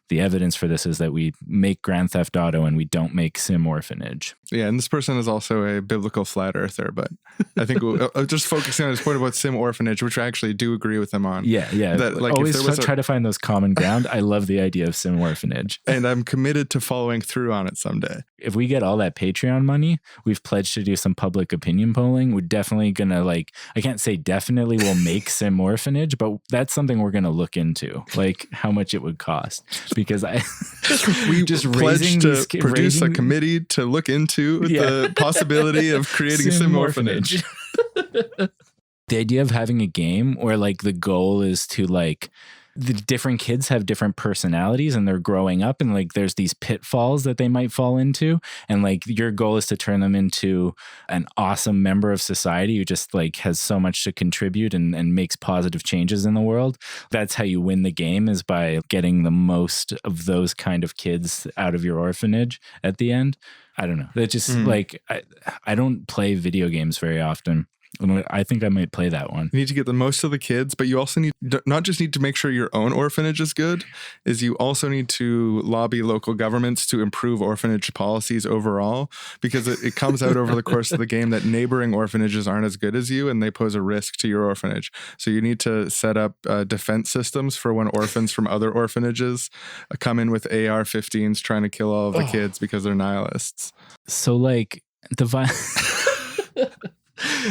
the evidence for this is that we make Grand Theft Auto and we don't make Sim Orphanage. Yeah, and this person is also a biblical flat earther, but I think just focusing on his point about Sim Orphanage, which I actually do agree with him on. Yeah. That, like, always try to find those common ground. I love the idea of Sim Orphanage. And I'm committed to following through on it someday. If we get all that Patreon money, we've pledged to do some public opinion polling. We're definitely going to, I can't say definitely we'll make Sim Orphanage, but that's something we're going to look into, like how much it would cost. Because we just pledged to produce a committee to look into the possibility of creating Sim Orphanage. The idea of having a game where the goal is to the different kids have different personalities and they're growing up, and there's these pitfalls that they might fall into, and your goal is to turn them into an awesome member of society who just has so much to contribute and makes positive changes in the world. That's how you win the game, is by getting the most of those kind of kids out of your orphanage at the end. I don't know. That just I don't play video games very often. I think I might play that one. You need to get the most of the kids, but you also need not just need to make sure your own orphanage is good, is you also need to lobby local governments to improve orphanage policies overall, because it comes out over the course of the game that neighboring orphanages aren't as good as you and they pose a risk to your orphanage. So you need to set up defense systems for when orphans from other orphanages come in with AR-15s trying to kill all of the kids because they're nihilists. So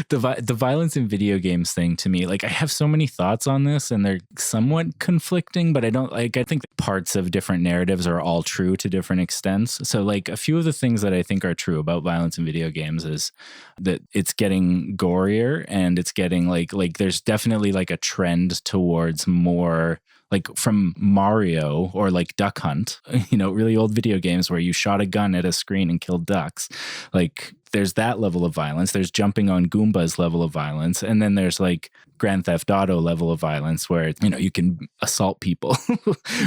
the violence in video games thing, to me, I have so many thoughts on this and they're somewhat conflicting, but I don't I think parts of different narratives are all true to different extents. So a few of the things that I think are true about violence in video games is that it's getting gorier, and it's getting there's definitely a trend towards more from Mario or Duck Hunt, really old video games where you shot a gun at a screen and killed ducks. There's that level of violence. There's jumping on Goombas level of violence. And then there's Grand Theft Auto level of violence where, you can assault people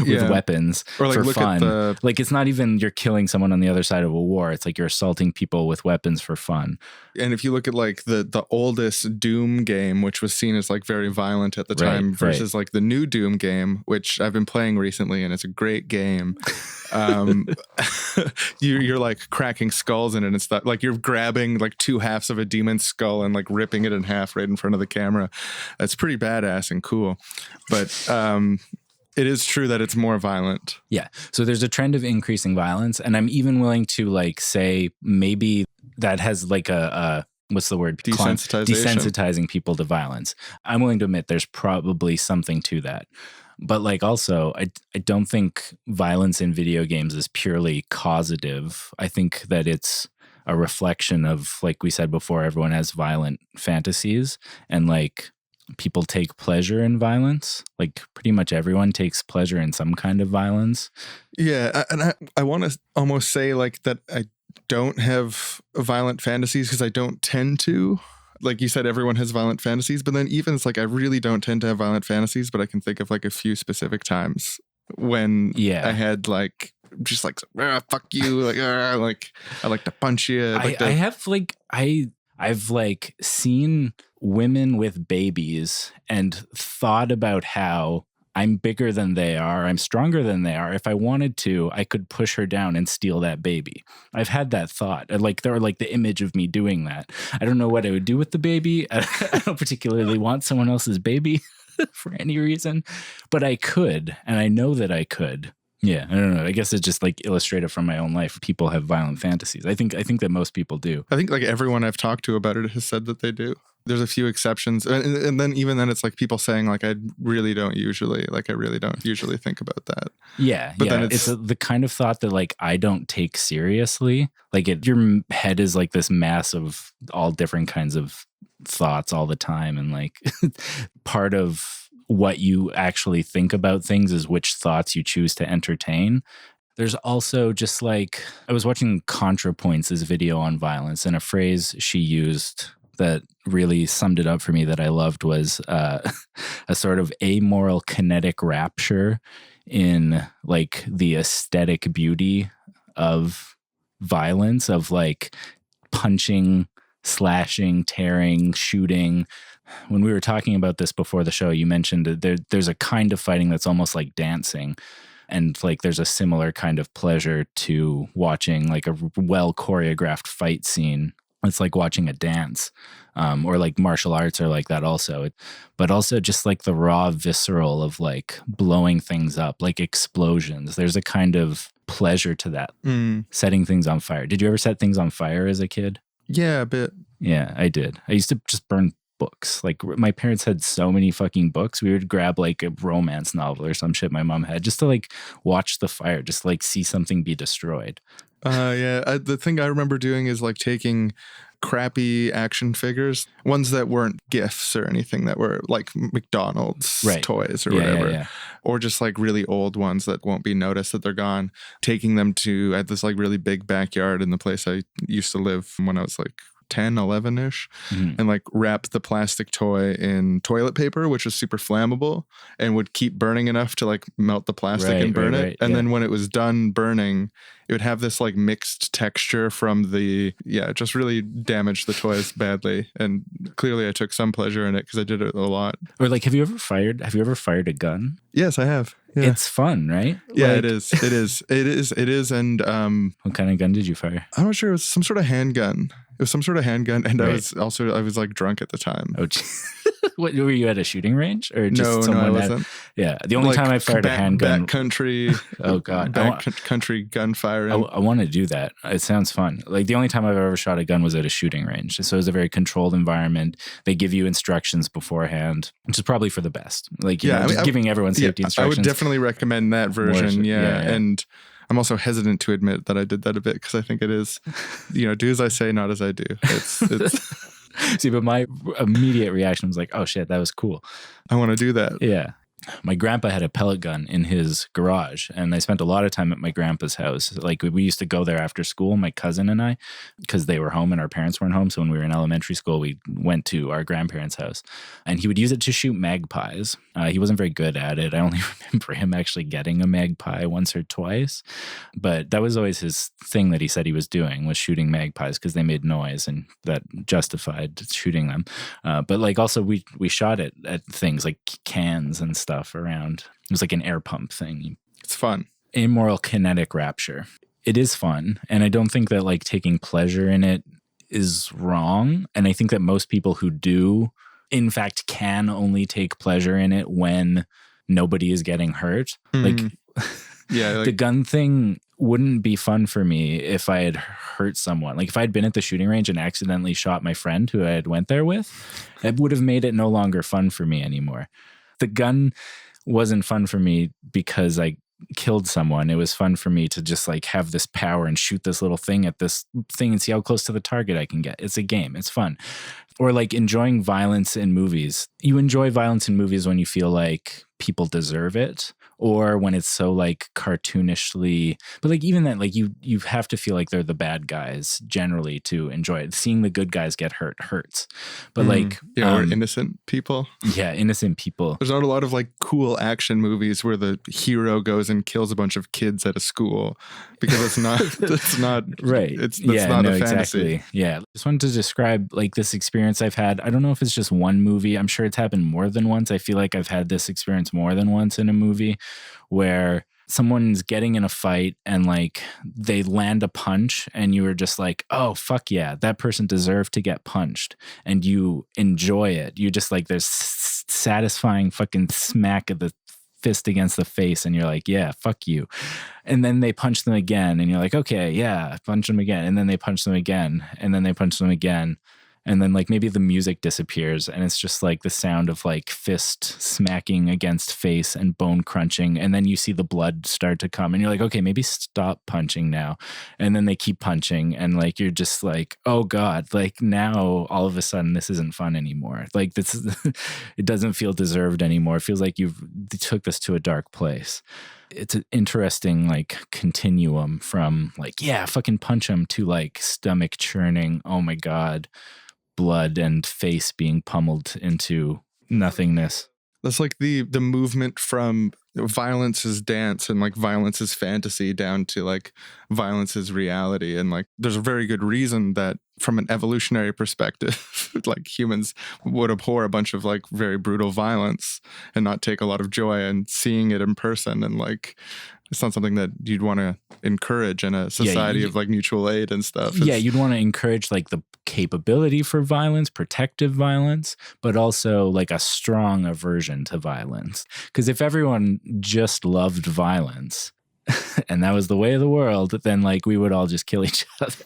with weapons or for fun. It's not even you're killing someone on the other side of a war. It's you're assaulting people with weapons for fun. And if you look at the oldest Doom game, which was seen as very violent at the time, versus the new Doom game, which I've been playing recently, and it's a great game. You're cracking skulls in it and stuff. You're grabbing two halves of a demon's skull and ripping it in half right in front of the camera. It's pretty badass and cool. But it is true that it's more violent. Yeah. So there's a trend of increasing violence, and I'm even willing to say maybe that has a what's the word? Desensitizing people to violence. I'm willing to admit there's probably something to that. But also, I don't think violence in video games is purely causative. I think that it's a reflection of, we said before, everyone has violent fantasies, and people take pleasure in violence. Pretty much everyone takes pleasure in some kind of violence. Yeah, and I want to almost say that I don't have violent fantasies because I don't tend to. You said, everyone has violent fantasies, but then even it's I really don't tend to have violent fantasies, but I can think of a few specific times when I had just fuck you, I like to punch you. I've seen women with babies and thought about how I'm bigger than they are. I'm stronger than they are. If I wanted to, I could push her down and steal that baby. I've had that thought. Like, there are like the image of me doing that. I don't know what I would do with the baby. I don't particularly want someone else's baby for any reason, but I could, and I know that I could. Yeah, I don't know. I guess it's just like illustrative from my own life. People have violent fantasies. I think that most people do. I think like everyone I've talked to about it has said that they do. There's a few exceptions. And then even then it's like people saying like, I really don't usually think about that. Yeah. But then it's the kind of thought that like I don't take seriously. Like your head is like this mass of all different kinds of thoughts all the time. And like part of what you actually think about things is which thoughts you choose to entertain. There's also just like, I was watching ContraPoints' video on violence, and a phrase she used that really summed it up for me that I loved was a sort of amoral kinetic rapture in like the aesthetic beauty of violence, of like punching, slashing, tearing, shooting. When we were talking about this before the show, you mentioned that there's a kind of fighting that's almost like dancing. And like there's a similar kind of pleasure to watching like a well choreographed fight scene. It's like watching a dance, or like martial arts are like that also. But also just like the raw visceral of like blowing things up, like explosions. There's a kind of pleasure to that, setting things on fire. Did you ever set things on fire as a kid? Yeah, a bit. Yeah, I did. I used to just burn books. Like my parents had so many fucking books. We would grab like a romance novel or some shit my mom had just to like watch the fire, just like see something be destroyed. The thing I remember doing is like taking crappy action figures, ones that weren't gifts or anything, that were like McDonald's toys or whatever, or just like really old ones that won't be noticed that they're gone, taking them to at this like really big backyard in the place I used to live when I was like 10, 11-ish, and like wrap the plastic toy in toilet paper, which was super flammable and would keep burning enough to like melt the plastic and burn it. And then when it was done burning, it would have this like mixed texture from it just really damaged the toys badly. And clearly I took some pleasure in it because I did it a lot. Or like, have you ever fired a gun? Yes, I have. Yeah. It's fun, right? Yeah, like, it is. And what kind of gun did you fire? I'm not sure. It was some sort of handgun. And I was like drunk at the time. Oh, what, were you at a shooting range or just no, I wasn't. Yeah, the only time I fired a handgun. Backcountry. Oh God, backcountry gunfire. I want to do that. It sounds fun. Like the only time I've ever shot a gun was at a shooting range. So it was a very controlled environment. They give you instructions beforehand, which is probably for the best. Like giving everyone safety instructions. I would definitely recommend that version. And I'm also hesitant to admit that I did that a bit because I think it is, do as I say, not as I do. It's See, but my immediate reaction was like, oh shit, that was cool. I want to do that. Yeah. My grandpa had a pellet gun in his garage, and I spent a lot of time at my grandpa's house. Like we used to go there after school, my cousin and I, because they were home and our parents weren't home. So when we were in elementary school, we went to our grandparents' house, and he would use it to shoot magpies. He wasn't very good at it. I only remember him actually getting a magpie once or twice, but that was always his thing that he said he was doing, was shooting magpies because they made noise and that justified shooting them. But like also we shot it at things like cans and stuff around. It was like an air pump thing. It's fun. Amoral kinetic rapture. It is fun. And I don't think that like taking pleasure in it is wrong. And I think that most people who do, in fact, can only take pleasure in it when nobody is getting hurt. Like the gun thing wouldn't be fun for me if I had hurt someone. Like if I'd been at the shooting range and accidentally shot my friend who I had went there with, it would have made it no longer fun for me anymore. The gun wasn't fun for me because I killed someone. It was fun for me to just like have this power and shoot this little thing at this thing and see how close to the target I can get. It's a game. It's fun. Or like enjoying violence in movies. You enjoy violence in movies when you feel like people deserve it, or when it's so like cartoonishly, but like even then, like you have to feel like they're the bad guys generally to enjoy it. Seeing the good guys get hurt hurts, but like or innocent people. Yeah, innocent people. There's not a lot of like cool action movies where the hero goes and kills a bunch of kids at a school, because it's not right. That's not a fantasy. Exactly. Yeah, just wanted to describe like this experience experience I've had. I don't know if it's just one movie. I'm sure it's happened more than once. I feel like I've had this experience more than once in a movie where someone's getting in a fight and like they land a punch and you were just like, oh, fuck yeah, that person deserved to get punched. And you enjoy it. You just like, there's satisfying fucking smack of the fist against the face and you're like, yeah, fuck you. And then they punch them again and you're like, okay, yeah, punch them again. And then they punch them again and then they punch them again. And then like maybe the music disappears and it's just like the sound of like fist smacking against face and bone crunching. And then you see the blood start to come and you're like, okay, maybe stop punching now. And then they keep punching and like, you're just like, oh God, like now all of a sudden this isn't fun anymore. Like this is, it doesn't feel deserved anymore. It feels like you took this to a dark place. It's an interesting like continuum from like, yeah, fucking punch them to like stomach churning. Oh my God. Blood and face being pummeled into nothingness. That's like the movement from violence is dance and like violence is fantasy down to like violence is reality. And like there's a very good reason that from an evolutionary perspective, like humans would abhor a bunch of like very brutal violence and not take a lot of joy in seeing it in person. And like it's not something that you'd want to encourage in a society of like mutual aid and stuff. Yeah, you'd want to encourage like the capability for violence, protective violence, but also like a strong aversion to violence. Because if everyone just loved violence and that was the way of the world, then like we would all just kill each other.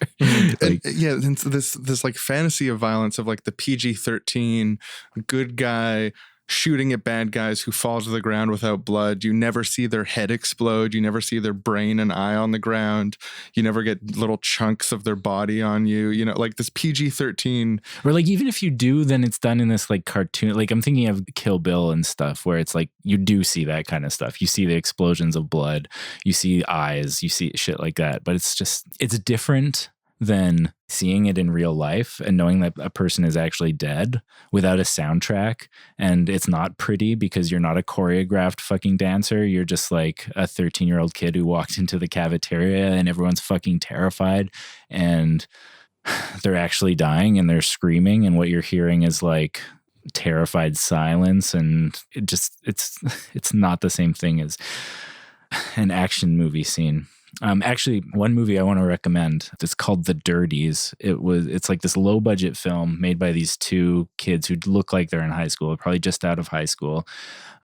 Like, and so this like fantasy of violence of like the PG-13 good guy shooting at bad guys who fall to the ground without blood. You never see their head explode. You never see their brain and eye on the ground. You never get little chunks of their body on you. You know, like this PG-13. Or like even if you do, then it's done in this like cartoon. Like I'm thinking of Kill Bill and stuff where it's like you do see that kind of stuff. You see the explosions of blood. You see eyes. You see shit like that. But it's just, it's different than seeing it in real life and knowing that a person is actually dead without a soundtrack. And it's not pretty because you're not a choreographed fucking dancer. You're just like a 13-year-old kid who walked into the cafeteria and everyone's fucking terrified and they're actually dying and they're screaming. And what you're hearing is like terrified silence. And it just, it's not the same thing as an action movie scene. Actually, one movie I want to recommend, it's called The Dirties. It's like this low budget film made by these two kids who look like they're in high school, probably just out of high school,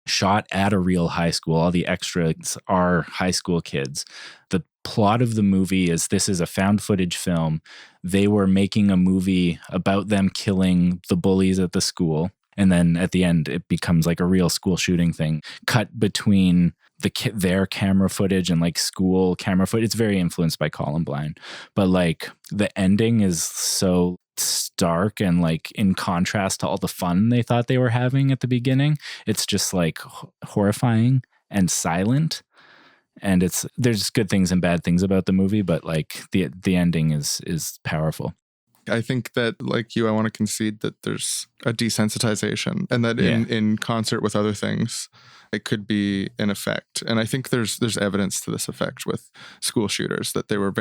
shot at a real high school. All the extras are high school kids. The plot of the movie is this is a found footage film. They were making a movie about them killing the bullies at the school. And then at the end, it becomes like a real school shooting thing. Cut between their camera footage and like school camera footage. It's very influenced by Columbine, but like the ending is so stark and like in contrast to all the fun they thought they were having at the beginning. It's just like horrifying and silent. And there's good things and bad things about the movie, but like the ending is powerful. I think that, like you, I want to concede that there's a desensitization and that in concert with other things, it could be an effect. And I think there's evidence to this effect with school shooters, that they were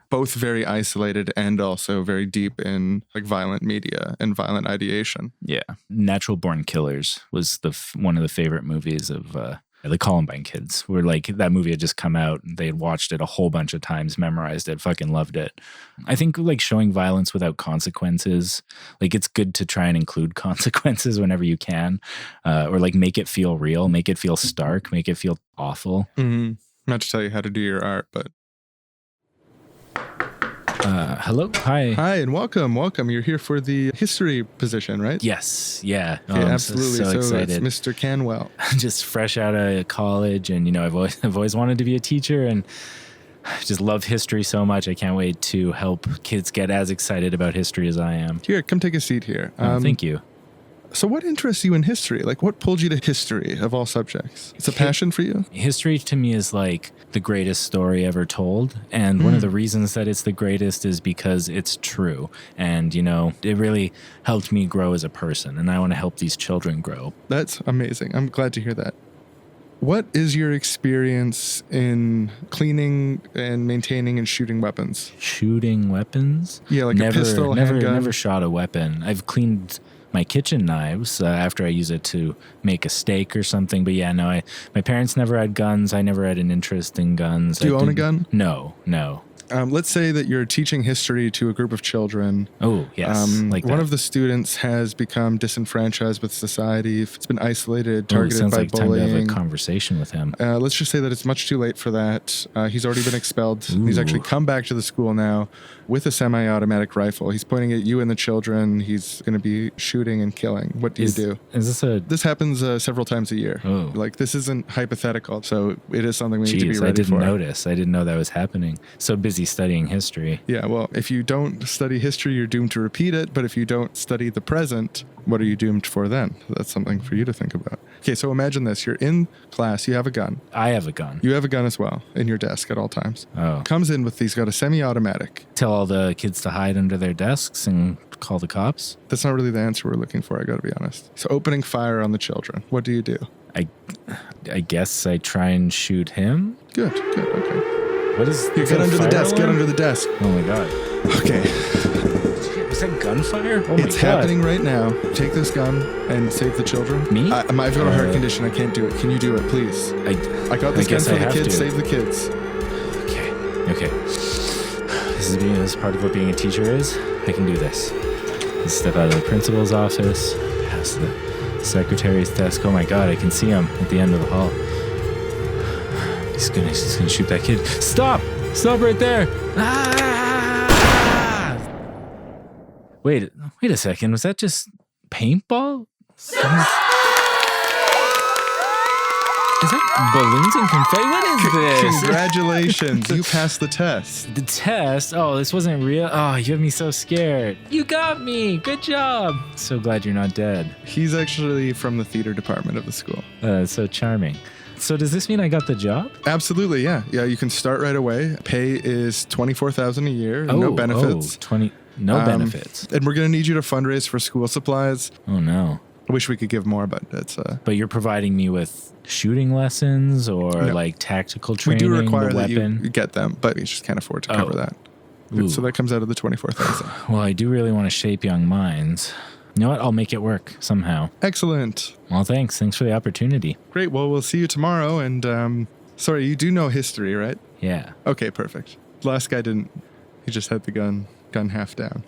both very isolated and also very deep in like violent media and violent ideation. Yeah. Natural Born Killers was one of the favorite movies of the Columbine kids. Were like, that movie had just come out. They had watched it a whole bunch of times, memorized it, fucking loved it. I think like showing violence without consequences, like it's good to try and include consequences whenever you can, or like make it feel real, make it feel stark, make it feel awful. Mm-hmm. Not to tell you how to do your art, but hello. Hi. Hi, and welcome. You're here for the history position, right? Yes. Yeah. Okay, absolutely. So excited. It's Mr. Canwell. Just fresh out of college, and you know, I've always wanted to be a teacher, and I just love history so much. I can't wait to help kids get as excited about history as I am. Here, come take a seat here. Thank you. So what interests you in history? Like, what pulled you to history of all subjects? It's a passion for you? History to me is like the greatest story ever told. And one of the reasons that it's the greatest is because it's true. And, you know, it really helped me grow as a person. And I want to help these children grow. That's amazing. I'm glad to hear that. What is your experience in cleaning and maintaining and shooting weapons? Shooting weapons? Yeah, like a pistol, handgun. Never shot a weapon. I've cleaned my kitchen knives after I use it to make a steak or something. But yeah, no, my parents never had guns. I never had an interest in guns. Do you own a gun? No. Let's say that you're teaching history to a group of children. Oh, yes. One of the students has become disenfranchised with society. It's been isolated, targeted sounds by like bullying. Time to have a conversation with him. Let's just say that it's much too late for that. He's already been expelled. Ooh. He's actually come back to the school now with a semi-automatic rifle. He's pointing at you and the children. He's going to be shooting and killing. What do you do? This happens several times a year. Oh. Like, this isn't hypothetical, so it is something we need to be ready for. I didn't notice. I didn't know that was happening. So busy studying history. Yeah, well, if you don't study history, you're doomed to repeat it. But if you don't study the present, what are you doomed for then? That's something for you to think about. Okay, so imagine this. You're in class. You have a gun. I have a gun. You have a gun as well in your desk at all times. Oh. Comes in with, he's got a semi-automatic. Tell all the kids to hide under their desks and call the cops? That's not really the answer we're looking for, I got to be honest. So opening fire on the children. What do you do? I guess I try and shoot him. Good, okay. What is... Get under the desk, get under the desk. Oh my God. Okay. Was that gunfire? Oh my God. It's happening right now. Take this gun and save the children. Me? I've got a heart condition. I can't do it. Can you do it, please? I got this gun for the kids. Save the kids. Okay. This is part of what being a teacher is. I can do this. Step out of the principal's office, past the secretary's desk. Oh my God, I can see him at the end of the hall. He's gonna shoot that kid. Stop right there. Ah! Wait a second. Was that just paintball? Is that balloons and confetti? What is this? Congratulations. You passed the test. The test? Oh, this wasn't real? Oh, you have me so scared. You got me. Good job. So glad you're not dead. He's actually from the theater department of the school. So charming. So does this mean I got the job? Absolutely, yeah. Yeah, you can start right away. Pay is $24,000 a year. No benefits. No benefits. And we're going to need you to fundraise for school supplies. Oh, no. I wish we could give more, but it's... But you're providing me with shooting lessons or like tactical training? We do require that you get them, but we just can't afford to cover that. Ooh. So that comes out of the $24,000. Well, I do really want to shape young minds. You know what? I'll make it work somehow. Excellent. Well, thanks. Thanks for the opportunity. Great. Well, we'll see you tomorrow. And sorry, you do know history, right? Yeah. Okay, perfect. Last guy didn't. He just had the gun half down.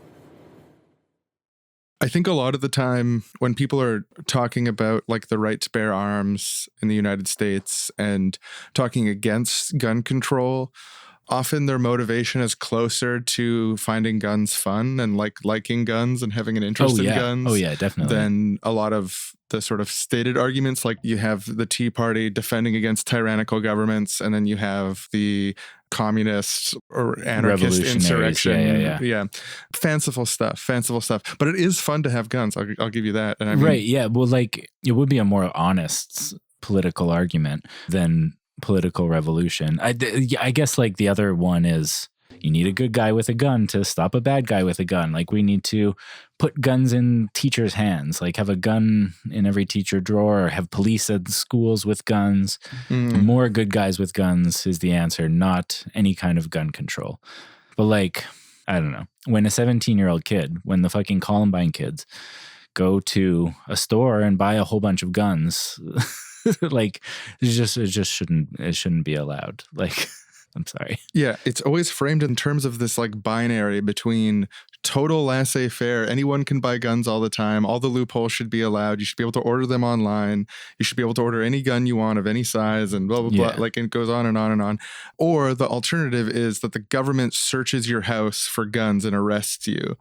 I think a lot of the time when people are talking about like the right to bear arms in the United States and talking against gun control, often their motivation is closer to finding guns fun and liking guns and having an interest in guns. Oh yeah, definitely. Than a lot of the sort of stated arguments. Like you have the Tea Party defending against tyrannical governments, and then you have the communist or anarchist insurrection. Yeah. Fanciful stuff. But it is fun to have guns. I'll give you that. And I mean, right. Yeah. Well, like it would be a more honest political argument than political revolution. I guess like the other one is you need a good guy with a gun to stop a bad guy with a gun. Like we need to put guns in teachers' hands, like have a gun in every teacher drawer, or have police at schools with guns. More good guys with guns is the answer, not any kind of gun control. But like, I don't know, when a 17-year-old kid, when the fucking Columbine kids go to a store and buy a whole bunch of guns, like it just shouldn't be allowed. Like, I'm sorry. Yeah, it's always framed in terms of this like binary between total laissez-faire. Anyone can buy guns all the time. All the loopholes should be allowed. You should be able to order them online. You should be able to order any gun you want of any size and blah, blah, blah. Like it goes on and on and on. Or the alternative is that the government searches your house for guns and arrests you.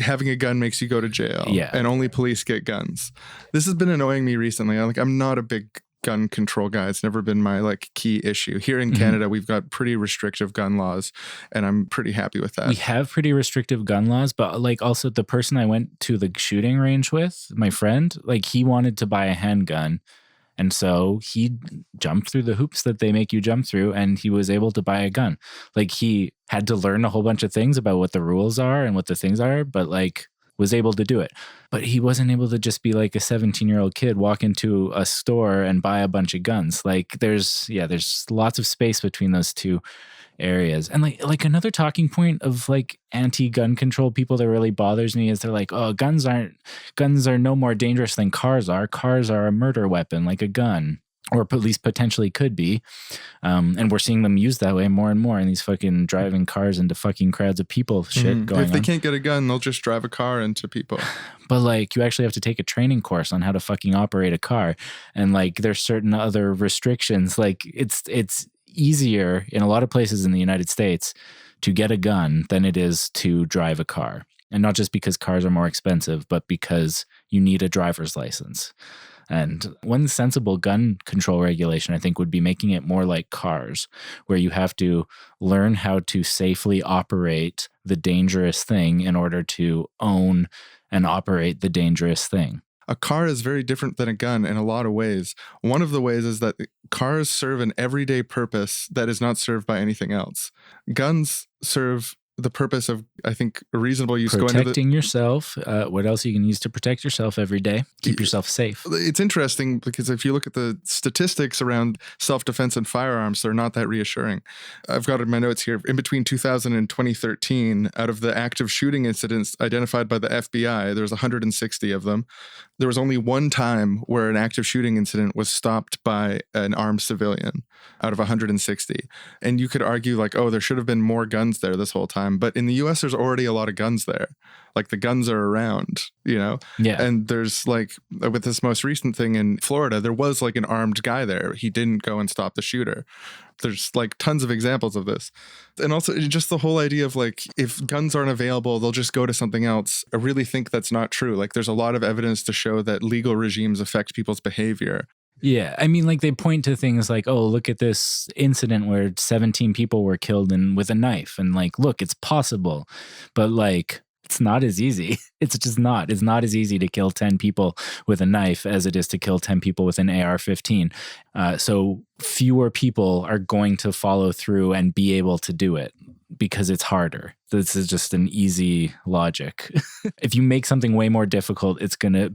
Having a gun makes you go to jail. Yeah. And only police get guns. This has been annoying me recently. I'm not a big gun control guy. It's never been my like key issue. Here in Canada, we've got pretty restrictive gun laws, and I'm pretty happy with that. We have pretty restrictive gun laws, but like also the person I went to the shooting range with, my friend, like he wanted to buy a handgun. And so he jumped through the hoops that they make you jump through, and he was able to buy a gun. Like he had to learn a whole bunch of things about what the rules are and what the things are, but like was able to do it. But he wasn't able to just be like a 17-year-old kid walk into a store and buy a bunch of guns. Like there's lots of space between those two areas. And like another talking point of like anti-gun control people that really bothers me is they're like, oh, guns are no more dangerous than cars are. Cars are a murder weapon, like a gun. Or at least potentially could be. And we're seeing them used that way more and more in these fucking driving cars into fucking crowds of people shit going on. If they can't get a gun, they'll just drive a car into people. But like you actually have to take a training course on how to fucking operate a car. And like there's certain other restrictions. Like it's easier in a lot of places in the United States to get a gun than it is to drive a car. And not just because cars are more expensive, but because you need a driver's license. And one sensible gun control regulation, I think, would be making it more like cars, where you have to learn how to safely operate the dangerous thing in order to own and operate the dangerous thing. A car is very different than a gun in a lot of ways. One of the ways is that cars serve an everyday purpose that is not served by anything else. Guns serve the purpose of, I think, a reasonable use. Protecting yourself. What else you can use to protect yourself every day? Keep yourself safe. It's interesting because if you look at the statistics around self-defense and firearms, they're not that reassuring. I've got in my notes here, in between 2000 and 2013, out of the active shooting incidents identified by the FBI, there was 160 of them. There was only one time where an active shooting incident was stopped by an armed civilian out of 160. And you could argue like, oh, there should have been more guns there this whole time. But in the US, there's already a lot of guns there. Like the guns are around, you know? Yeah. And there's like, with this most recent thing in Florida, there was like an armed guy there. He didn't go and stop the shooter. There's like tons of examples of this. And also just the whole idea of like, if guns aren't available, they'll just go to something else. I really think that's not true. Like there's a lot of evidence to show that legal regimes affect people's behavior. Yeah, I mean, like they point to things like, oh, look at this incident where 17 people were killed with a knife. And like, look, it's possible. But like, it's not as easy. It's just not. It's not as easy to kill 10 people with a knife as it is to kill 10 people with an AR-15. So fewer people are going to follow through and be able to do it because it's harder. This is just an easy logic. If you make something way more difficult,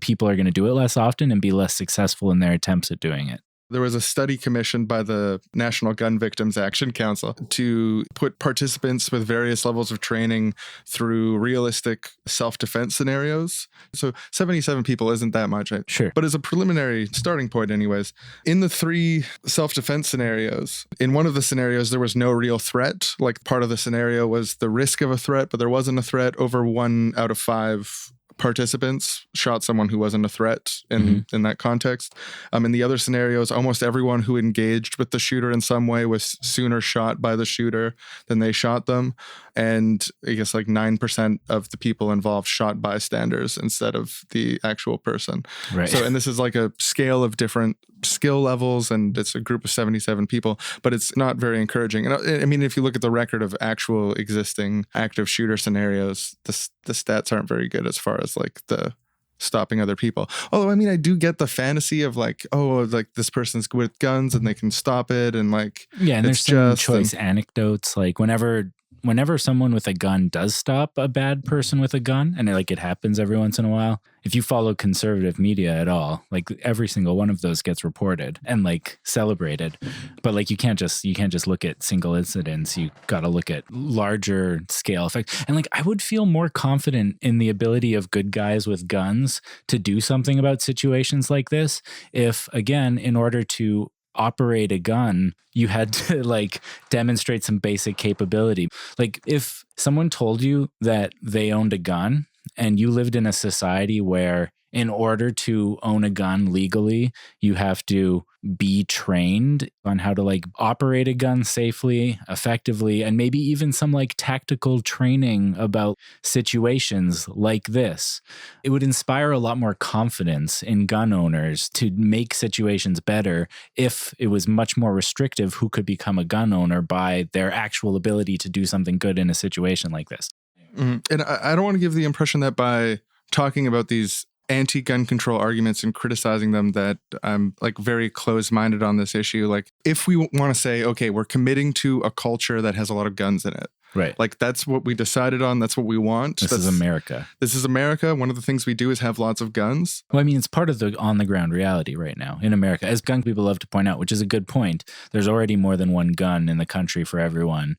people are going to do it less often and be less successful in their attempts at doing it. There was a study commissioned by the National Gun Victims Action Council to put participants with various levels of training through realistic self-defense scenarios. So 77 people isn't that much. Sure. But as a preliminary starting point anyways, in the 3 self-defense scenarios, in one of the scenarios, there was no real threat. Like part of the scenario was the risk of a threat, but there wasn't a threat. Over 1 out of 5 participants shot someone who wasn't a threat in that context. In the other scenarios, almost everyone who engaged with the shooter in some way was sooner shot by the shooter than they shot them. And I guess like 9% of the people involved shot bystanders instead of the actual person. Right. So, and this is like a scale of different skill levels, and it's a group of 77 people, but it's not very encouraging. And I mean, if you look at the record of actual existing active shooter scenarios, the stats aren't very good as far as like the stopping other people. Although, I mean, I do get the fantasy of like, oh, like this person's good with guns and they can stop it. And like, yeah, and there's some choice anecdotes. Like whenever someone with a gun does stop a bad person with a gun, and like it happens every once in a while, if you follow conservative media at all, like every single one of those gets reported and like celebrated. But like you can't just look at single incidents. You got to look at larger scale effects. And like I would feel more confident in the ability of good guys with guns to do something about situations like this if, again, in order to operate a gun, you had to like demonstrate some basic capability. Like if someone told you that they owned a gun and you lived in a society where in order to own a gun legally, you have to be trained on how to like operate a gun safely, effectively, and maybe even some like tactical training about situations like this. It would inspire a lot more confidence in gun owners to make situations better if it was much more restrictive who could become a gun owner by their actual ability to do something good in a situation like this. And I don't want to give the impression that by talking about these anti-gun control arguments and criticizing them that I'm like very close-minded on this issue. Like if we want to say, okay, we're committing to a culture that has a lot of guns in it, Right. Like, that's what we decided on. That's what we want. This is America. This is America. One of the things we do is have lots of guns. Well, I mean, it's part of the on-the-ground reality right now in America. As gun people love to point out, which is a good point, there's already more than one gun in the country for everyone.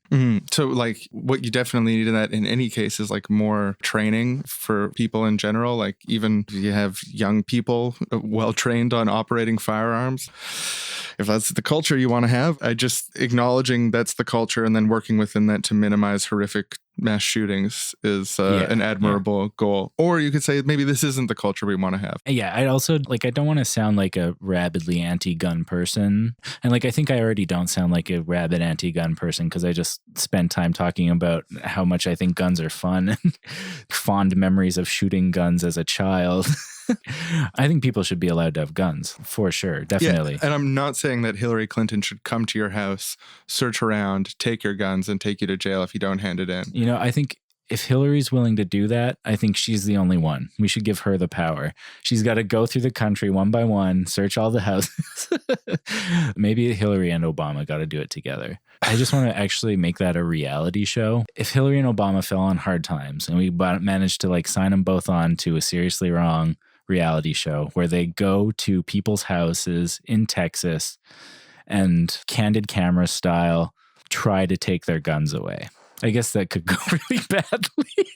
So, like, what you definitely need in that in any case is, like, more training for people in general. Like, even if you have young people well-trained on operating firearms, if that's the culture you want to have, I just acknowledging that's the culture and then working within that to minimize horrific mass shootings is an admirable goal. Or you could say maybe this isn't the culture we want to have. Yeah, I also, like, I don't want to sound like a rabidly anti-gun person. And, like, I think I already don't sound like a rabid anti-gun person because I just spent time talking about how much I think guns are fun and fond memories of shooting guns as a child. I think people should be allowed to have guns, for sure, definitely. Yeah, and I'm not saying that Hillary Clinton should come to your house, search around, take your guns, and take you to jail if you don't hand it in. You know, I think if Hillary's willing to do that, I think she's the only one. We should give her the power. She's got to go through the country one by one, search all the houses. Maybe Hillary and Obama got to do it together. I just want to actually make that a reality show. If Hillary and Obama fell on hard times and we managed to, like, sign them both on to a Seriously Wrong reality show where they go to people's houses in Texas and candid camera style try to take their guns away. I guess that could go really badly.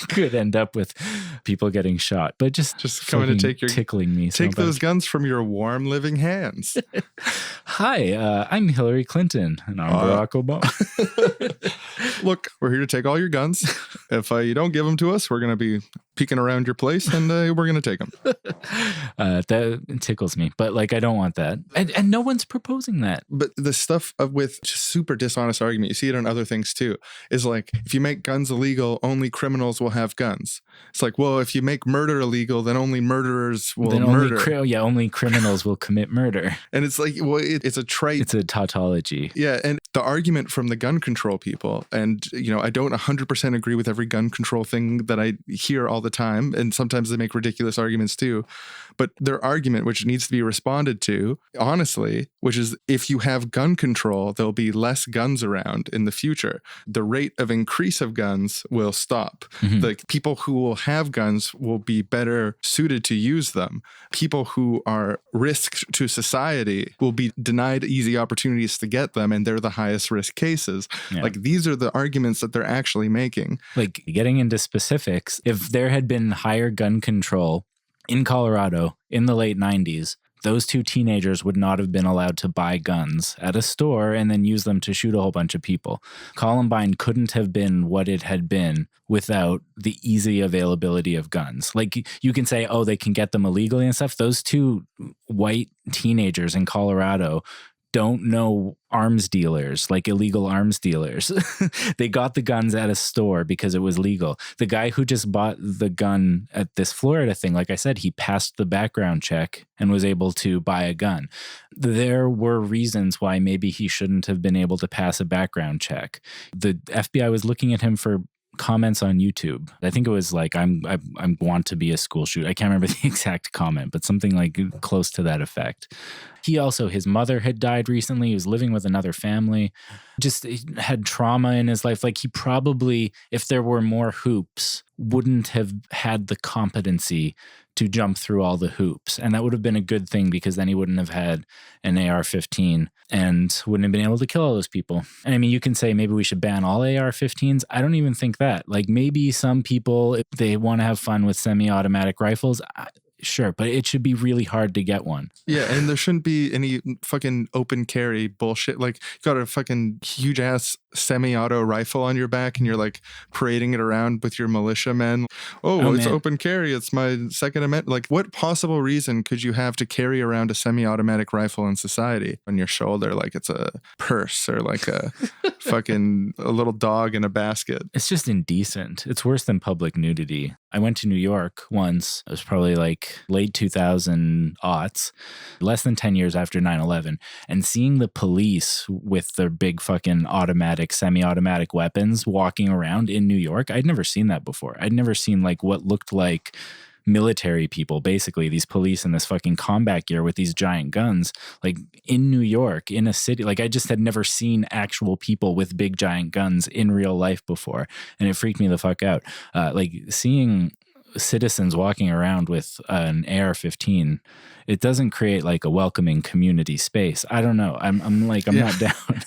Could end up with people getting shot, but just coming to take your tickling me. Take those guns from your warm living hands. Hi, I'm Hillary Clinton, and I'm Barack Obama. Look, we're here to take all your guns. If you don't give them to us, we're going to be peeking around your place, and we're going to take them. That tickles me, but, like, I don't want that, and no one's proposing that. But the stuff with just super dishonest argument, you see it on other things too, is like, if you make guns illegal, only criminals will have guns. It's like, well, if you make murder illegal, then only murderers will murder. Only criminals will commit murder. And it's like, well, it's a trait. It's a tautology. Yeah, and the argument from the gun control people, and, you know, I don't 100% agree with every gun control thing that I hear all the time, and sometimes they make ridiculous arguments too, but their argument, which needs to be responded to, honestly, which is, if you have gun control, there'll be less guns around in the future. The rate of increase of guns will stop. Mm-hmm. The people who will have guns will be better suited to use them. People who are risked to society will be denied easy opportunities to get them, and they're the highest risk cases. Yeah. Like, these are the arguments that they're actually making. Like, getting into specifics, if there had been higher gun control in Colorado in the late 90s, those two teenagers would not have been allowed to buy guns at a store and then use them to shoot a whole bunch of people. Columbine couldn't have been what it had been without the easy availability of guns. Like, you can say, oh, they can get them illegally and stuff. Those two white teenagers in Colorado don't know arms dealers, like illegal arms dealers. They got the guns at a store because it was legal. The guy who just bought the gun at this Florida thing, like I said, he passed the background check and was able to buy a gun. There were reasons why maybe he shouldn't have been able to pass a background check. The FBI was looking at him for comments on YouTube. I think it was like, I want to be a school shooter. I can't remember the exact comment, but something like close to that effect. He also, his mother had died recently. He was living with another family, just had trauma in his life. Like, he probably, if there were more hoops, wouldn't have had the competency to jump through all the hoops. And that would have been a good thing, because then he wouldn't have had an AR-15 and wouldn't have been able to kill all those people. And I mean, you can say maybe we should ban all AR-15s. I don't even think that. Like, maybe some people, if they want to have fun with semi-automatic rifles, sure, but it should be really hard to get one. Yeah, and there shouldn't be any fucking open carry bullshit. Like, you got a fucking huge ass semi-auto rifle on your back and you're like parading it around with your militiamen. Oh, it's man. Open carry. It's my Second Amendment. Like, what possible reason could you have to carry around a semi-automatic rifle in society on your shoulder like it's a purse or like a fucking a little dog in a basket? It's just indecent. It's worse than public nudity. I went to New York once. It was probably like late 2000s, less than 10 years after 9/11, and seeing the police with their big fucking automatic, semi-automatic weapons walking around in New York. I'd never seen that before. I'd never seen like what looked like military people, basically these police in this fucking combat gear with these giant guns, like in New York, in a city. Like I just had never seen actual people with big giant guns in real life before. And it freaked me the fuck out. Like seeing citizens walking around with an AR-15, it doesn't create like a welcoming community space. I don't know. I'm not down.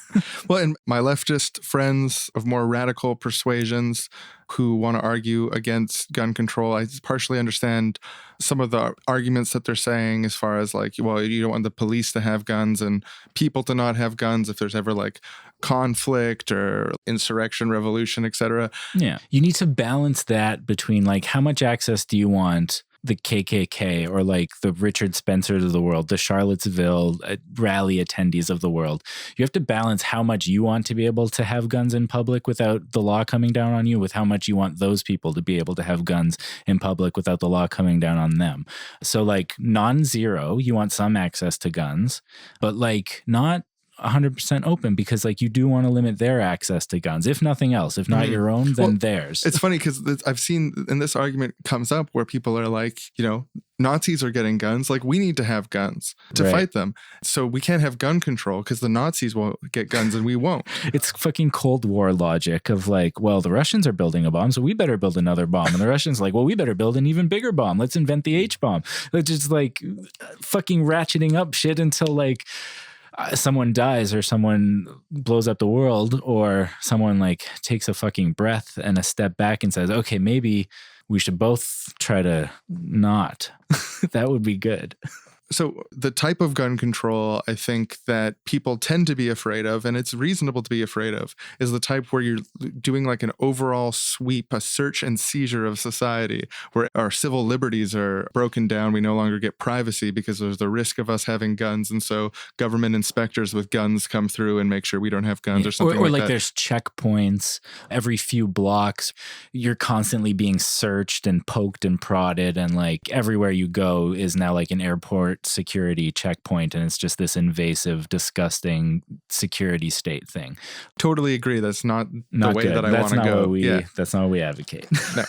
Well, and my leftist friends of more radical persuasions who want to argue against gun control, I partially understand some of the arguments that they're saying as far as like, well, you don't want the police to have guns and people to not have guns if there's ever like conflict or insurrection, revolution, etc. Yeah. You need to balance that between like how much access do you want the KKK or like the Richard Spencers of the world, the Charlottesville rally attendees of the world. You have to balance how much you want to be able to have guns in public without the law coming down on you with how much you want those people to be able to have guns in public without the law coming down on them. So like non-zero, you want some access to guns, but like not 100% open, because like you do want to limit their access to guns, if nothing else. If not your own, then theirs. It's funny because I've seen, and this argument comes up where people are like, you know, Nazis are getting guns. Like we need to have guns to fight them. So we can't have gun control because the Nazis will get guns and we won't. It's fucking Cold War logic of like, well, the Russians are building a bomb, so we better build another bomb. And the Russians are like, well, we better build an even bigger bomb. Let's invent the H-bomb. It's just like fucking ratcheting up shit until like someone dies or someone blows up the world or someone like takes a fucking breath and a step back and says, okay, maybe we should both try to not. That would be good. So the type of gun control I think that people tend to be afraid of, and it's reasonable to be afraid of, is the type where you're doing like an overall sweep, a search and seizure of society, where our civil liberties are broken down. We no longer get privacy because there's the risk of us having guns. And so government inspectors with guns come through and make sure we don't have guns or something or like that. There's checkpoints every few blocks. You're constantly being searched and poked and prodded, and like everywhere you go is now like an airport security checkpoint, and it's just this invasive, disgusting security state thing. Totally agree. That's not the way that I want to go. That's not what we advocate. No.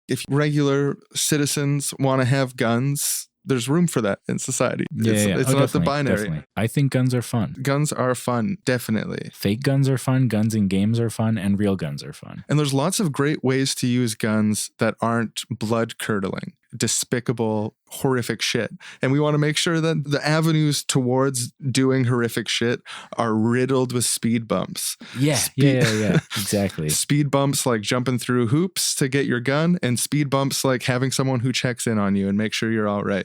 If regular citizens want to have guns, there's room for that in society. It's not the binary. Definitely. I think guns are fun. Guns are fun, definitely. Fake guns are fun. Guns in games are fun, and real guns are fun. And there's lots of great ways to use guns that aren't blood-curdling, despicable, horrific shit. And we want to make sure that the avenues towards doing horrific shit are riddled with speed bumps. Yeah, exactly. Speed bumps like jumping through hoops to get your gun, and speed bumps like having someone who checks in on you and make sure you're all right.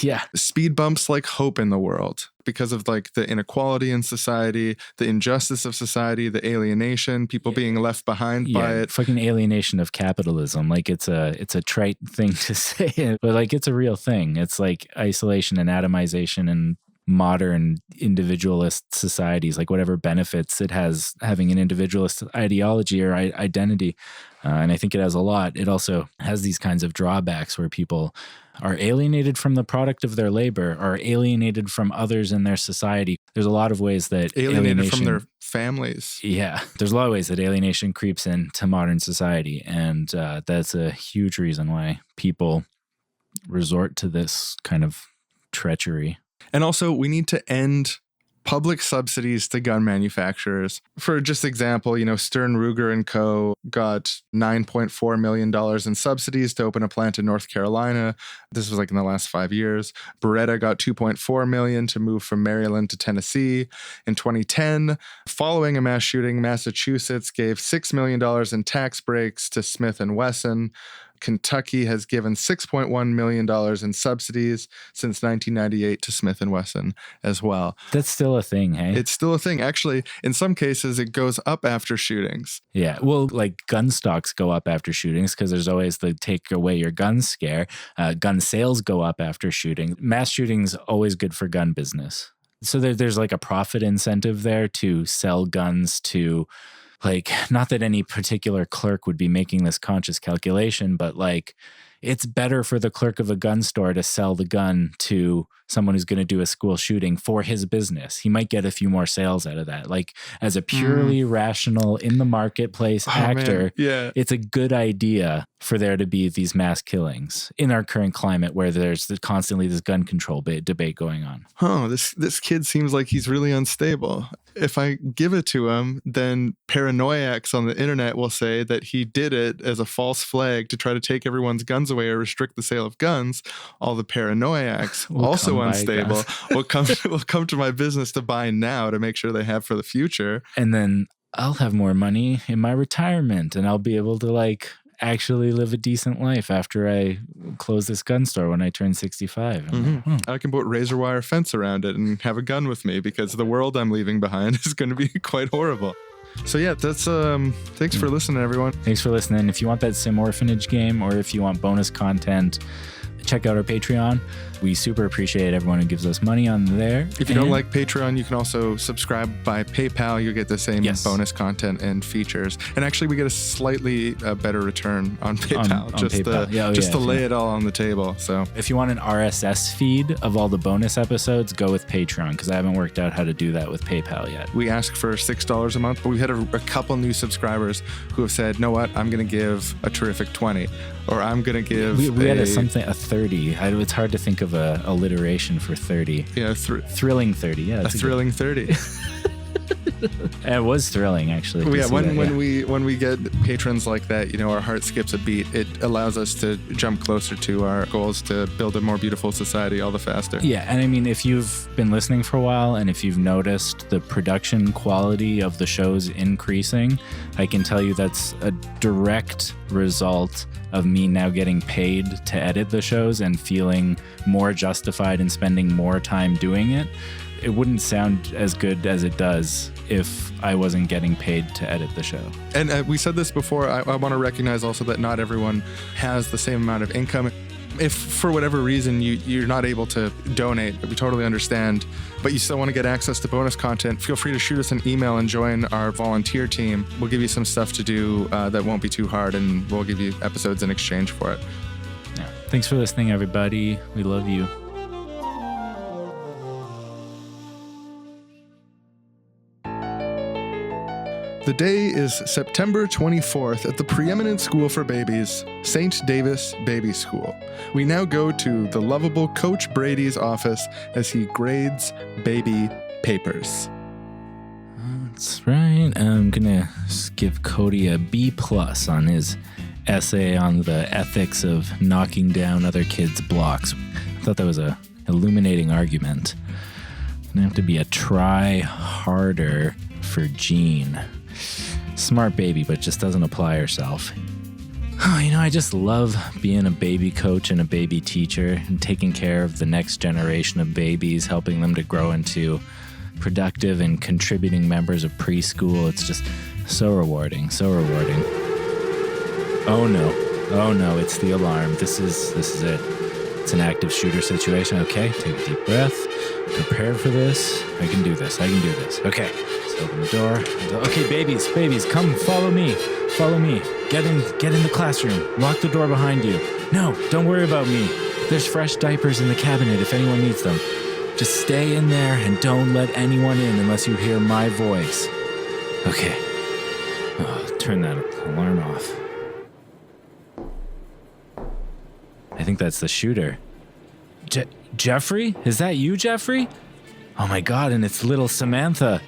Yeah. Speed bumps like hope in the world because of like the inequality in society, the injustice of society, the alienation, people being left behind by it. Fucking alienation of capitalism. Like it's a trite thing to say, but like it's a real thing. It's like isolation and atomization and modern individualist societies, like whatever benefits it has having an individualist ideology or identity. And I think it has a lot. It also has these kinds of drawbacks where people are alienated from the product of their labor, are alienated from others in their society. There's a lot of ways that alienated from their families. Yeah. There's a lot of ways that alienation creeps into modern society. And that's a huge reason why people resort to this kind of treachery. And also, we need to end public subsidies to gun manufacturers. For just example, Stern Ruger and Co. got $9.4 million in subsidies to open a plant in North Carolina. This was like in the last 5 years. Beretta got $2.4 million to move from Maryland to Tennessee. In 2010, following a mass shooting, Massachusetts gave $6 million in tax breaks to Smith & Wesson. Kentucky has given $6.1 million in subsidies since 1998 to Smith & Wesson as well. That's still a thing, hey? It's still a thing. Actually, in some cases, it goes up after shootings. Yeah. Well, like gun stocks go up after shootings because there's always the take away your gun scare. Gun sales go up after shooting. Mass shootings always good for gun business. So there's like a profit incentive there to sell guns to... Like, not that any particular clerk would be making this conscious calculation, but like, it's better for the clerk of a gun store to sell the gun to someone who's going to do a school shooting for his business. He might get a few more sales out of that. Like as a purely rational in the marketplace actor, it's a good idea for there to be these mass killings in our current climate where there's constantly this gun control debate going on. This kid seems like he's really unstable. If I give it to him, then paranoiacs on the internet will say that he did it as a false flag to try to take everyone's guns away or restrict the sale of guns. All the paranoiacs, also unstable, will come to my business to buy now to make sure they have for the future. And then I'll have more money in my retirement and I'll be able to like actually live a decent life after I close this gun store when I turn 65. I can put razor wire fence around it and have a gun with me because the world I'm leaving behind is going to be quite horrible. So yeah, that's thanks for listening, everyone. Thanks for listening. If you want that Sim Orphanage game or if you want bonus content, check out our Patreon. We super appreciate everyone who gives us money on there. If you don't like Patreon, you can also subscribe by PayPal. You'll get the same bonus content and features. And actually, we get a slightly better return on PayPal, just to lay it all on the table. So if you want an RSS feed of all the bonus episodes, go with Patreon, because I haven't worked out how to do that with PayPal yet. We ask for $6 a month, but we've had a couple new subscribers who have said, "Know what? I'm going to give a terrific 20, or I'm going to give." We had a 30. It's hard to think of a alliteration for 30. Yeah, thrilling 30. Yeah, a thrilling 30. It was thrilling, actually. When we get patrons like that, you know, our heart skips a beat. It allows us to jump closer to our goals to build a more beautiful society all the faster. Yeah, and I mean, if you've been listening for a while and if you've noticed the production quality of the shows increasing, I can tell you that's a direct result of me now getting paid to edit the shows and feeling more justified in spending more time doing it. It wouldn't sound as good as it does if I wasn't getting paid to edit the show. And we said this before, I want to recognize also that not everyone has the same amount of income. If for whatever reason you're not able to donate, we totally understand, but you still want to get access to bonus content, feel free to shoot us an email and join our volunteer team. We'll give you some stuff to do that won't be too hard, and we'll give you episodes in exchange for it. Yeah. Thanks for listening, everybody. We love you. The day is September 24th at the preeminent school for babies, St. Davis Baby School. We now go to the lovable Coach Brady's office as he grades baby papers. That's right. I'm going to give Cody a B+ on his essay on the ethics of knocking down other kids' blocks. I thought that was a illuminating argument. Going to have to be a try harder for Jean. Smart baby, but just doesn't apply herself. Oh, you know, I just love being a baby coach and a baby teacher and taking care of the next generation of babies, helping them to grow into productive and contributing members of preschool. It's just so rewarding, so rewarding. Oh no, it's the alarm. This is it. It's an active shooter situation. Okay, take a deep breath. Prepare for this. I can do this. Okay. Open the door. Okay, babies, come follow me. Get in the classroom. Lock the door behind you. No, don't worry about me. There's fresh diapers in the cabinet if anyone needs them. Just stay in there and don't let anyone in unless you hear my voice. Okay. Turn that alarm off. I think that's the shooter. Jeffrey? Is that you, Jeffrey? Oh my God, and it's little Samantha.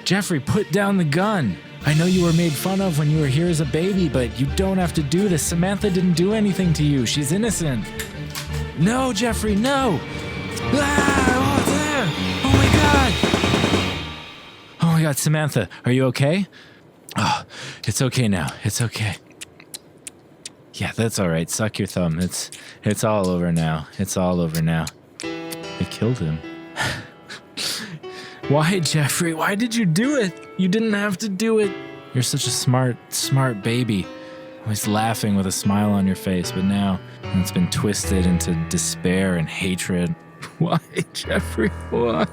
Jeffrey, put down the gun. I know you were made fun of when you were here as a baby, but you don't have to do this. Samantha didn't do anything to you. She's innocent. No, Jeffrey, no. Ah, there. Oh my God, Samantha, are you okay? Oh, it's okay now. It's okay. Yeah, that's all right. Suck your thumb. It's all over now. They killed him. Why, Jeffrey? Why did you do it? You didn't have to do it. You're such a smart baby. Always laughing with a smile on your face, but now it's been twisted into despair and hatred. Why, Jeffrey? Why?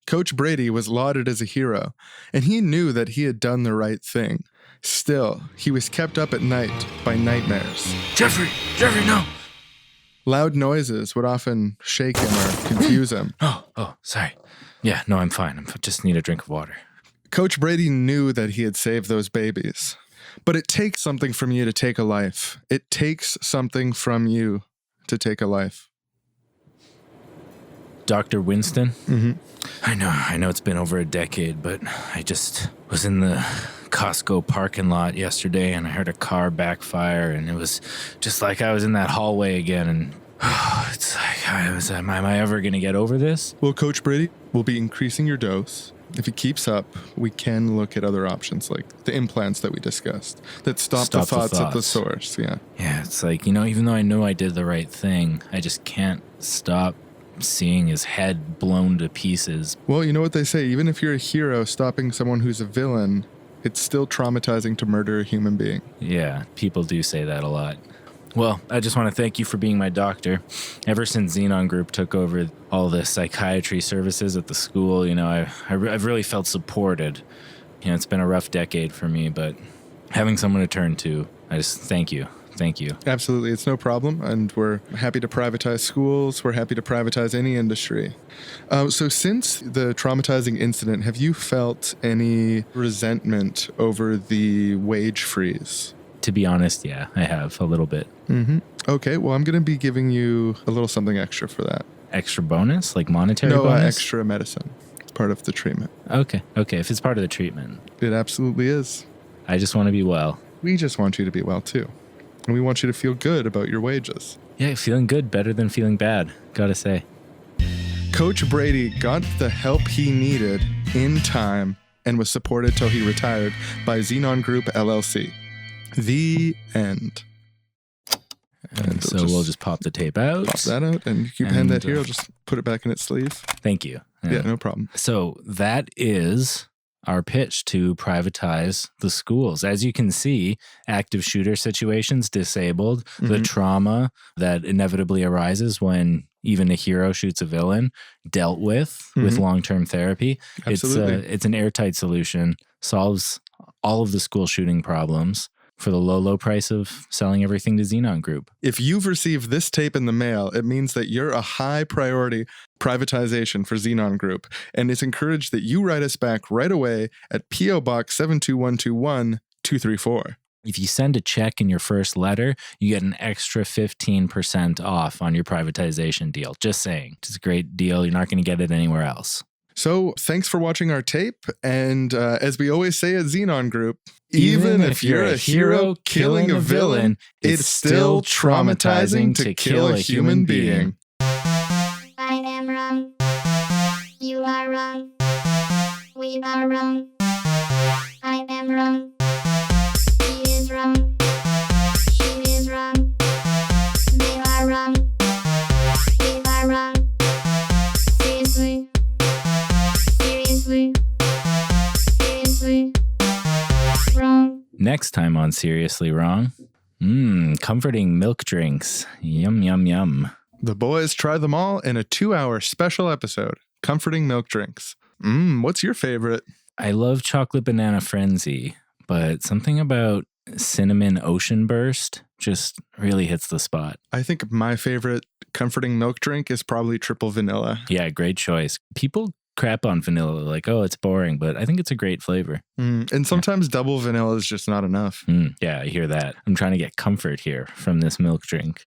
Coach Brady was lauded as a hero, and he knew that he had done the right thing. Still, he was kept up at night by nightmares. Jeffrey, no. Loud noises would often shake him or confuse him. Oh, sorry. Yeah, no, I'm fine. I just need a drink of water. Coach Brady knew that he had saved those babies. But it takes something from you to take a life. It takes something from you to take a life. Dr. Winston? Mm-hmm. I know it's been over a decade, but I just was in the Costco parking lot yesterday and I heard a car backfire and it was just like I was in that hallway again and it's like, am I ever going to get over this? Well, Coach Brady, we'll be increasing your dose. If it keeps up, we can look at other options like the implants that we discussed that stop the thoughts at the source. Yeah. Yeah, it's like, even though I know I did the right thing, I just can't stop seeing his head blown to pieces. Well, you know what they say, even if you're a hero stopping someone who's a villain, it's still traumatizing to murder a human being. Yeah, people do say that a lot. Well, I just want to thank you for being my doctor. Ever since Xenon Group took over all the psychiatry services at the school, I've really felt supported. It's been a rough decade for me, but having someone to turn to, I just thank you. Thank you. Absolutely. It's no problem. And we're happy to privatize schools. We're happy to privatize any industry. So since the traumatizing incident, have you felt any resentment over the wage freeze? To be honest, yeah, I have a little bit. Mm-hmm. Okay, well, I'm going to be giving you a little something extra for that. Extra bonus? Like monetary bonus? No, extra medicine. It's part of the treatment. Okay, if it's part of the treatment. It absolutely is. I just want to be well. We just want you to be well, too. And we want you to feel good about your wages. Yeah, feeling good, better than feeling bad, gotta say. Coach Brady got the help he needed in time and was supported till he retired by Xenon Group, LLC. The end. And so we'll just pop the tape out. Pop that out, and you can hand that here. I'll just put it back in its sleeve. Thank you. Yeah, no problem. So that is our pitch to privatize the schools. As you can see, active shooter situations disabled, the trauma that inevitably arises when even a hero shoots a villain dealt with long-term therapy. Absolutely. It's an airtight solution, solves all of the school shooting problems for the low price of selling everything to Xenon Group. If you've received this tape in the mail, it means that you're a high priority privatization for Xenon Group, and it's encouraged that you write us back right away at P.O. Box 72121 234. If you send a check in your first letter, you get an extra 15% off on your privatization deal. Just saying. It's a great deal. You're not going to get it anywhere else. So thanks for watching our tape. And as we always say at Xenon Group, even if you're a hero killing a villain, it's still traumatizing to kill a human being. I am wrong. You are wrong. We are wrong. I am wrong. He is wrong. She is wrong. They are wrong. We are wrong. Seriously. Wrong. Next time on Seriously Wrong, comforting milk drinks. Yum, yum, yum. The boys try them all in a 2-hour special episode, Comforting Milk Drinks. What's your favorite? I love chocolate banana frenzy, but something about cinnamon ocean burst just really hits the spot. I think my favorite comforting milk drink is probably triple vanilla. Yeah, great choice. People crap on vanilla, like, oh, it's boring, but I think it's a great flavor. And sometimes double vanilla is just not enough. Yeah, I hear that. I'm trying to get comfort here from this milk drink.